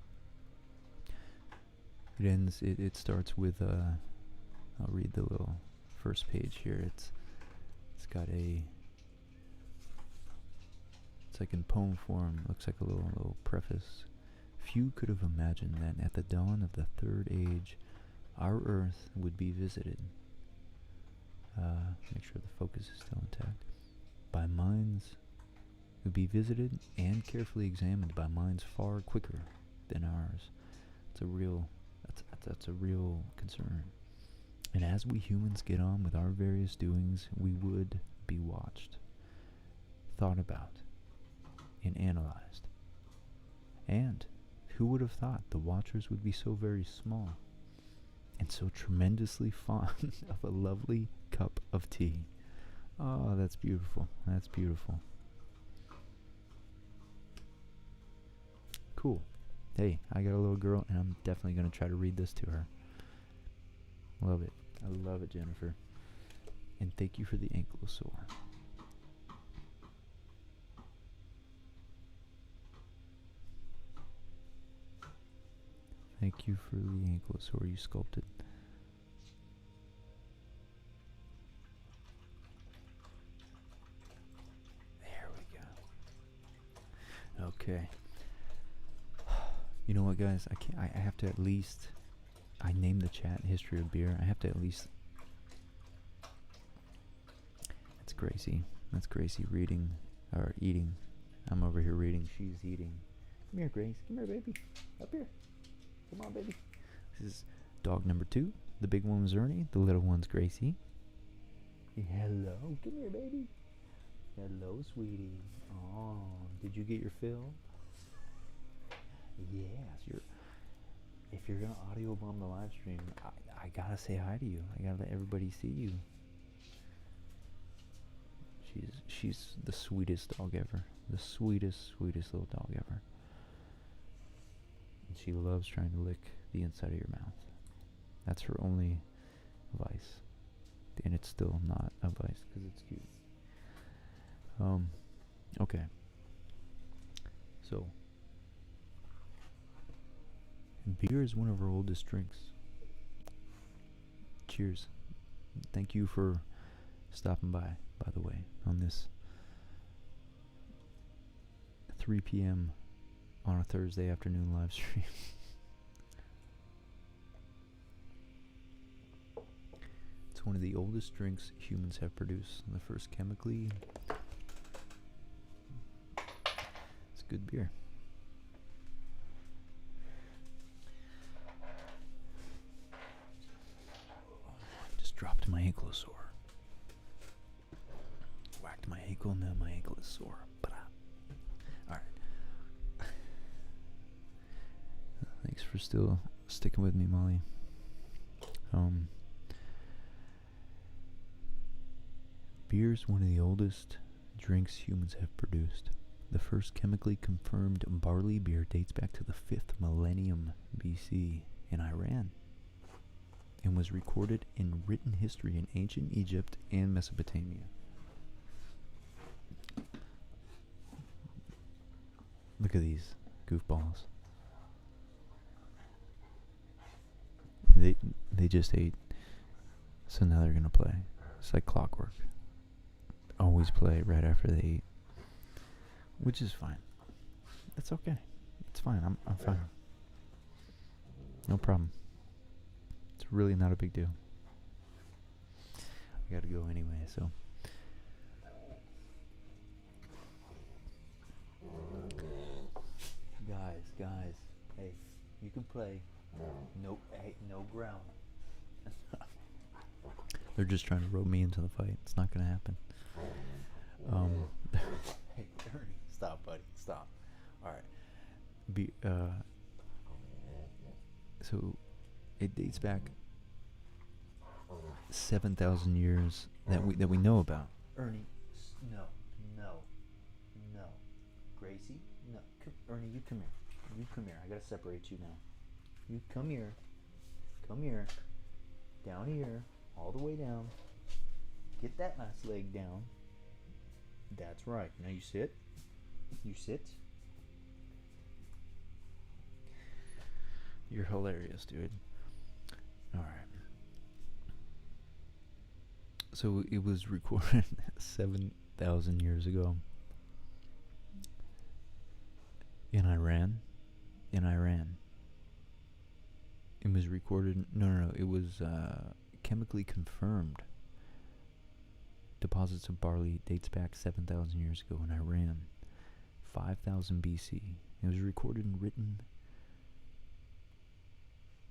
It ends. It starts with I'll read the little first page here. It's got it's like in poem form. Looks like a little preface. Few could have imagined that at the dawn of the third age, our Earth would be visited. Make sure the focus is still intact. By minds would be visited and carefully examined by minds far quicker than ours. That's a real concern. And as we humans get on with our various doings, we would be watched, thought about, and analyzed. And who would have thought the watchers would be so very small and so tremendously fond of a lovely cup of tea? Oh, that's beautiful. That's beautiful. Cool. Hey, I got a little girl, and I'm definitely going to try to read this to her. Love it. I love it, Jennifer. And thank you for the ankylosaur. Thank you for the ankylosaur you sculpted. There we go. Okay. You know what, guys? I have to at least. I named the chat History of Beer. I have to at least. That's Gracie. That's Gracie reading or eating. I'm over here reading. She's eating. Come here, Grace. Come here, baby. Up here. Come on, baby. This is dog number 2. The big one was Ernie. The little one's Gracie. Hello. Come here, baby. Hello, sweetie. Oh, did you get your fill? Yes. If you're gonna audio bomb the live stream, I gotta say hi to you. I gotta let everybody see you. She's the sweetest dog ever. The sweetest little dog ever. And she loves trying to lick the inside of your mouth. That's her only vice. And it's still not a vice because it's cute. Okay. So, beer is one of our oldest drinks. Cheers. Thank you for stopping by the way, on this 3 p.m. on a Thursday afternoon live stream. It's one of the oldest drinks humans have produced. The first chemically. It's good beer. Just dropped my ankylosaur. Whacked my ankle, now my ankle is sore. Alright. Thanks for still sticking with me, Molly. Beer is one of the oldest drinks humans have produced. The first chemically confirmed barley beer dates back to the 5th millennium BC in Iran and was recorded in written history in ancient Egypt and Mesopotamia. Look at these goofballs. They just ate, so now they're gonna play. It's like clockwork. Always play right after they eat, which is fine. That's okay. It's fine. I'm fine. No problem. It's really not a big deal. I gotta go anyway, so. Guys, hey, you can play. No, hey, no ground. They're just trying to rope me into the fight. It's not gonna happen. Hey, Ernie, stop, buddy, stop. All right. So it dates back 7,000 years that we know about. Ernie, no. Gracie, no. Ernie, you come here. You come here. I gotta separate you now. You come here. Come here. Down here. All the way down. Get that last leg down. That's right. Now you sit. You sit. You're hilarious, dude. Alright. So it was recorded 7,000 years ago in Iran. It was recorded. No. It was chemically confirmed. Deposits of barley dates back 7,000 years ago in Iran, 5,000 BC. It was recorded and written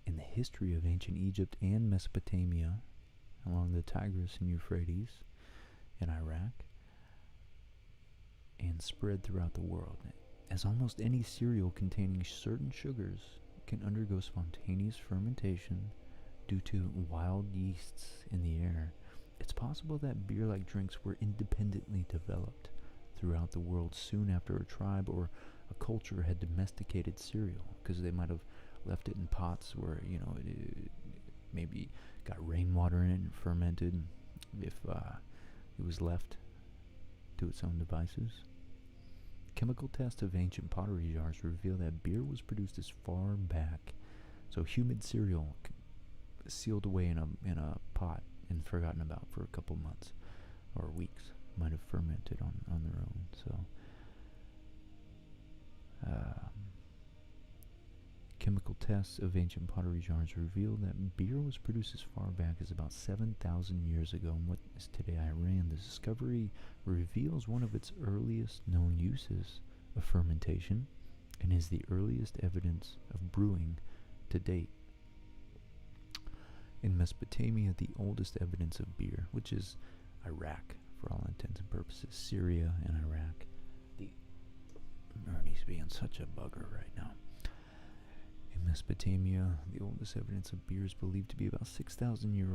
in the history of ancient Egypt and Mesopotamia, along the Tigris and Euphrates in Iraq, and spread throughout the world. As almost any cereal containing certain sugars can undergo spontaneous fermentation due to wild yeasts in the air, it's possible that beer-like drinks were independently developed throughout the world soon after a tribe or a culture had domesticated cereal, because they might have left it in pots where, it maybe got rainwater in it and fermented, if it was left to its own devices. Chemical tests of ancient pottery jars reveal that beer was produced as far back, so humid cereal sealed away in a pot and forgotten about for a couple months or weeks might have fermented on their own. So chemical tests of ancient pottery jars reveal that beer was produced as far back as about 7,000 years ago in what is today Iran. The discovery reveals one of its earliest known uses of fermentation and is the earliest evidence of brewing to date. In Mesopotamia, the oldest evidence of beer, which is Iraq for all intents and purposes, Syria and Iraq. Ernie's being such a bugger right now. In Mesopotamia, the oldest evidence of beer is believed to be about 6,000 years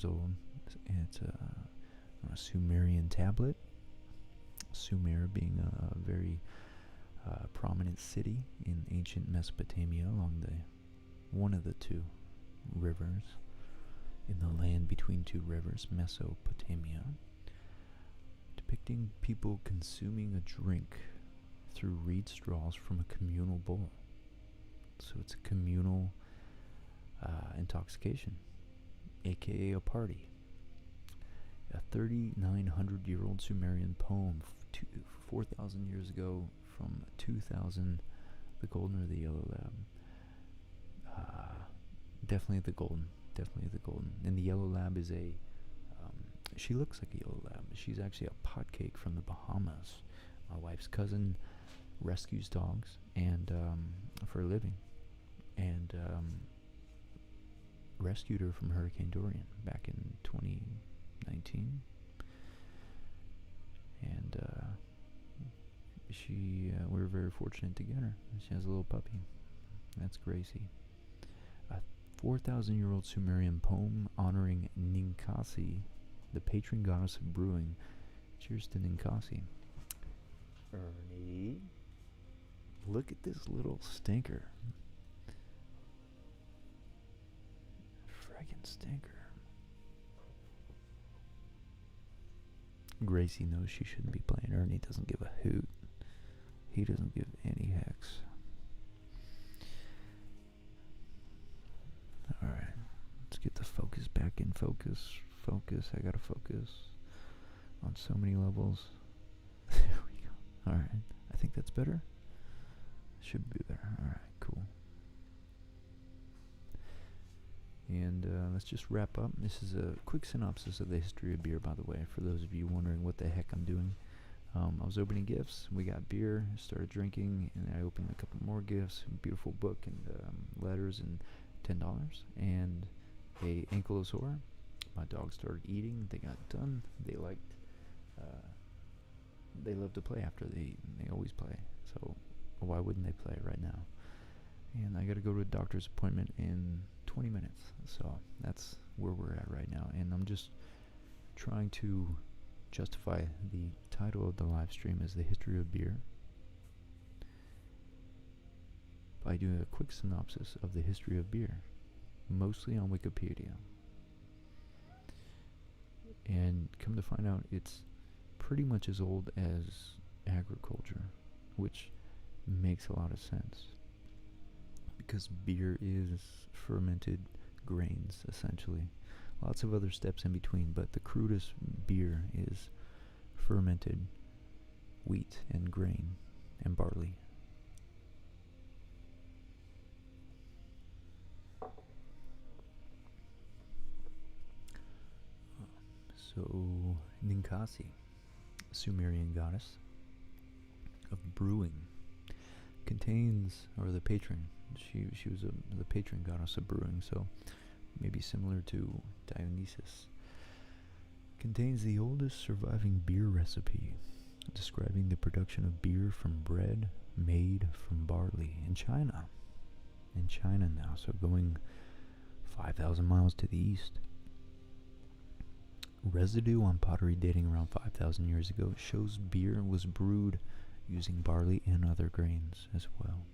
old. And it's on a Sumerian tablet. Sumer being a very prominent city in ancient Mesopotamia along one of the two rivers in the land between two rivers, Mesopotamia, depicting people consuming a drink through reed straws from a communal bowl. So it's a communal intoxication, aka a party. A 3,900-year-old Sumerian poem 4,000 years ago from 2000, the golden or the yellow lab. Definitely the golden. And the yellow lab is she looks like a yellow lab. She's actually a pot cake from the Bahamas. My wife's cousin rescues dogs and for a living, and rescued her from Hurricane Dorian back in 2019. And we were very fortunate to get her. She has a little puppy. That's Gracie. A 4,000-year-old Sumerian poem honoring Ninkasi, the patron goddess of brewing. Cheers to Ninkasi. Ernie, look at this little stinker. Friggin' stinker. Gracie knows she shouldn't be playing. Ernie doesn't give a hoot. He doesn't give any hex. Alright, let's get the focus back in focus. I gotta focus on so many levels. There we go. Alright, I think that's better. Should be better. Alright, cool. And let's just wrap up. This is a quick synopsis of the history of beer, by the way, for those of you wondering what the heck I'm doing. I was opening gifts. We got beer, started drinking, and I opened a couple more gifts, a beautiful book and letters, and $10, and a ankylosaur. My dog started eating. They got done. They liked. They love to play after they eat. And they always play. So why wouldn't they play right now? And I got to go to a doctor's appointment in 20 minutes. So that's where we're at right now. And I'm just trying to justify the title of the live stream as The History of Beer by doing a quick synopsis of the history of beer, mostly on Wikipedia. And come to find out, it's pretty much as old as agriculture, which makes a lot of sense, because beer is fermented grains, essentially. Lots of other steps in between, but the crudest beer is fermented wheat and grain and barley. So, Ninkasi, Sumerian goddess of brewing, contains, or the patron, she was the patron goddess of brewing, so maybe similar to Dionysus, contains the oldest surviving beer recipe, describing the production of beer from bread made from barley in China. In China now, so going 5,000 miles to the east. Residue on pottery dating around 5,000 years ago shows beer was brewed using barley and other grains as well.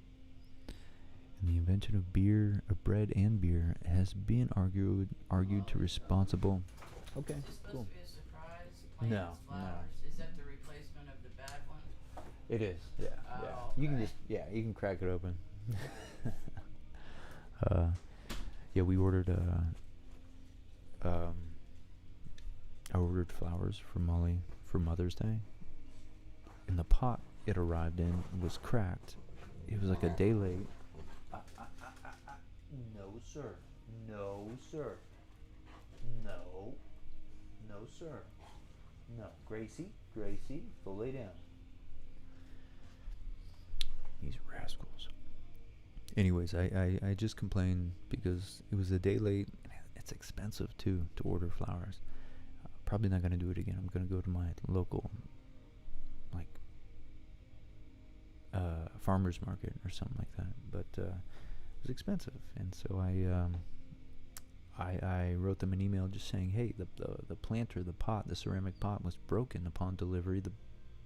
And the invention of bread and beer has been argued to responsible. Okay, Is this supposed cool. to be a surprise? No, Plants, no. flowers. Is that the replacement of the bad one? It is. Yeah, yeah. Oh, You can okay. just you can crack it open. uh, yeah, we ordered I ordered flowers for Molly for Mother's Day, and the pot it arrived in was cracked. It was like a day late. No, sir. No, sir. No. No, sir. No. Gracie, go lay down. These rascals. Anyways, I just complained because it was a day late. It's expensive too to order flowers. Probably not gonna do it again. I'm gonna go to my local, like, farmer's market or something like that. But it was expensive, and so I wrote them an email just saying, hey, the planter, the pot, the ceramic pot was broken upon delivery. The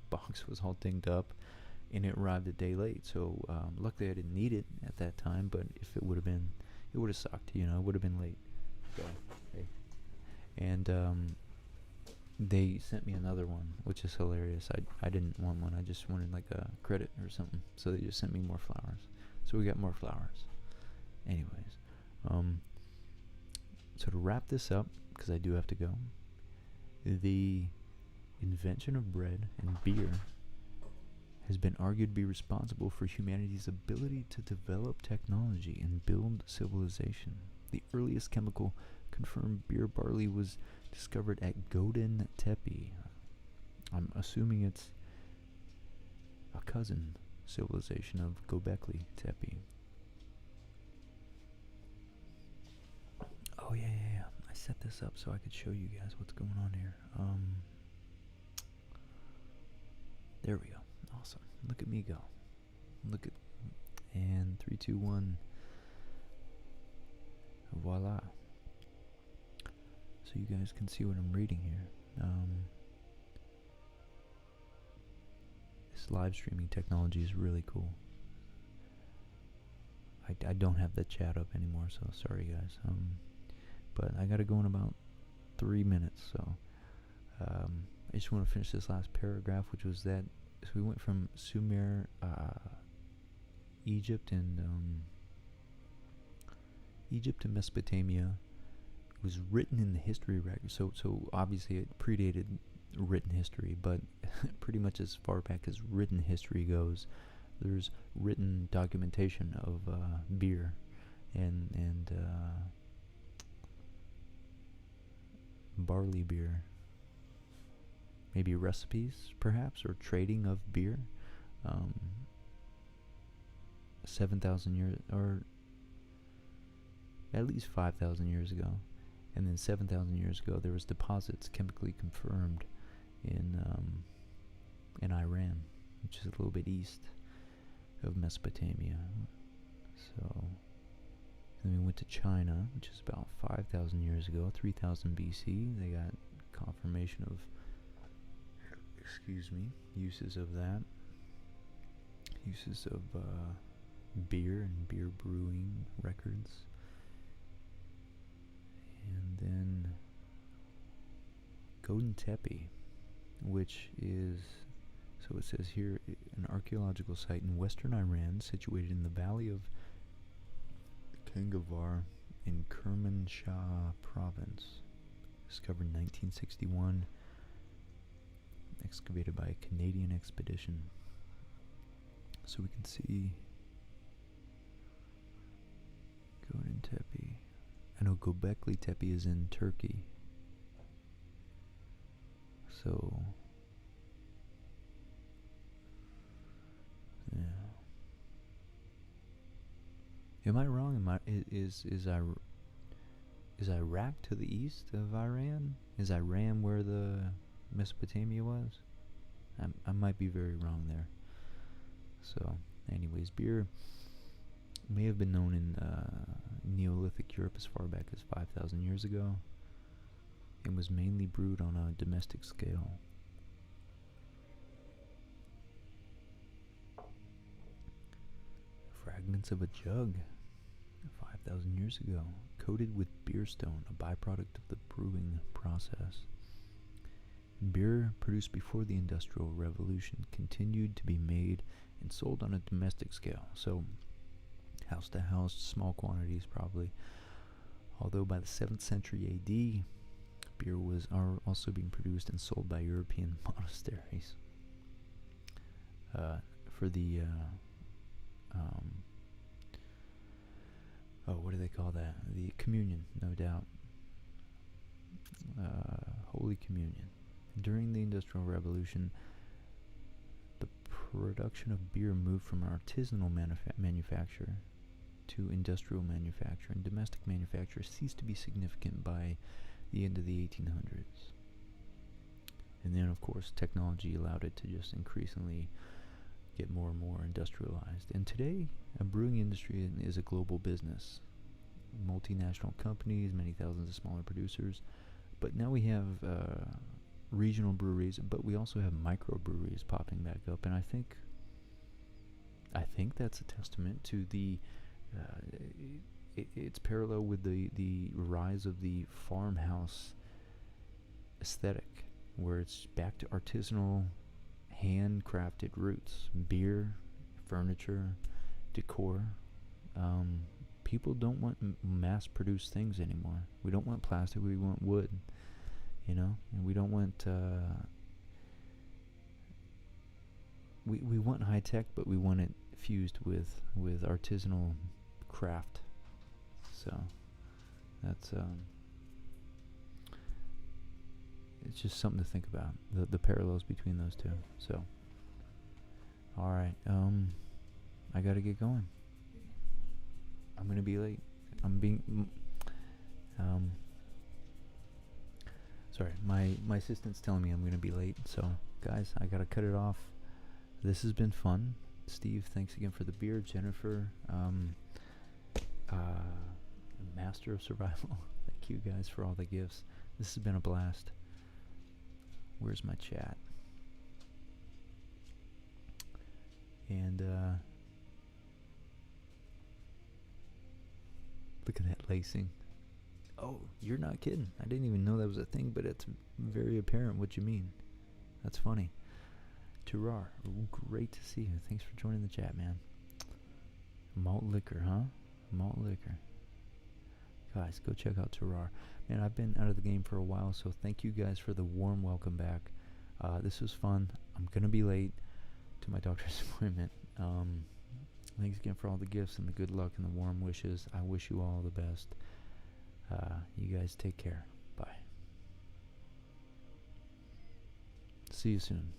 box was all dinged up, and it arrived a day late. So luckily I didn't need it at that time. But if it would have been, it would have sucked. You know, it would have been late. So, hey. And they sent me another one, which is hilarious. I didn't want one. I just wanted like a credit or something. So they just sent me more flowers. So we got more flowers. Anyways, so to wrap this up, because I do have to go, the invention of bread and beer has been argued to be responsible for humanity's ability to develop technology and build civilization. The earliest chemical confirmed beer barley was discovered at Godin Tepe. I'm assuming it's a cousin civilization of Göbekli Tepe. Oh yeah. I set this up so I could show you guys what's going on here. There we go. Awesome. Look at me go. Look at, and 3, 2, 1. Voila. So you guys can see what I'm reading here. This live streaming technology is really cool. I don't have the chat up anymore, so sorry guys. But I gotta go in about 3 minutes, so I just want to finish this last paragraph, which was that. So we went from Sumer, Egypt and Mesopotamia. It was written in the history record, so obviously it predated written history, but pretty much as far back as written history goes, there's written documentation of beer and barley beer. Maybe recipes, perhaps, or trading of beer. 7,000 years, or at least 5,000 years ago. And then 7,000 years ago, there was deposits chemically confirmed in Iran, which is a little bit east of Mesopotamia. So, then we went to China, which is about 5,000 years ago, 3000 BC. They got confirmation of, uses of that. Uses of beer and beer brewing records. And then Godin Tepe, which is, so it says here, an archaeological site in western Iran situated in the valley of Kangavar in Kermanshah province. Discovered in 1961. Excavated by a Canadian expedition. So we can see Godin Tepe. I know Göbekli Tepe is in Turkey. So yeah. Am I wrong? Is Iraq to the east of Iran? Is Iran where the Mesopotamia was? I might be very wrong there. So, anyways, beer may have been known in Neolithic Europe as far back as 5,000 years ago, and was mainly brewed on a domestic scale. Fragments of a jug, 5,000 years ago, coated with beer stone, a byproduct of the brewing process. Beer produced before the Industrial Revolution continued to be made and sold on a domestic scale, so house to house, small quantities probably. Although by the 7th century AD, beer was also being produced and sold by European monasteries. For the what do they call that? The communion, no doubt. Holy Communion. During the Industrial Revolution, the production of beer moved from artisanal manufacture to industrial manufacture, and domestic manufacture ceased to be significant by the end of the 1800s. And then, of course, technology allowed it to just increasingly get more and more industrialized. And today, a brewing industry is a global business. Multinational companies, many thousands of smaller producers. But now we have regional breweries, but we also have microbreweries popping back up. And I think that's a testament to the it's parallel with the rise of the farmhouse aesthetic, where it's back to artisanal, handcrafted roots. Beer, furniture, decor. People don't want mass-produced things anymore. We don't want plastic, we want wood. And we don't want we want high tech, but we want it fused with artisanal craft. So that's it's just something to think about, the parallels between those two. So all right, I gotta get going. I'm gonna be late. Sorry, my assistant's telling me I'm gonna be late. So guys, I gotta cut it off. This has been fun. Steve, thanks again for the beer. Jennifer, Master of Survival, thank you guys for all the gifts. This has been a blast. Where's my chat? And look at that lacing. Oh, you're not kidding. I didn't even know that was a thing, but it's very apparent what you mean. That's funny. Turar, great to see you. Thanks for joining the chat, man. Malt liquor, huh? Malt liquor. Guys, go check out Turar. Man, I've been out of the game for a while, so thank you guys for the warm welcome back. This was fun. I'm going to be late to my doctor's appointment. Thanks again for all the gifts and the good luck and the warm wishes. I wish you all the best. You guys take care. Bye. See you soon.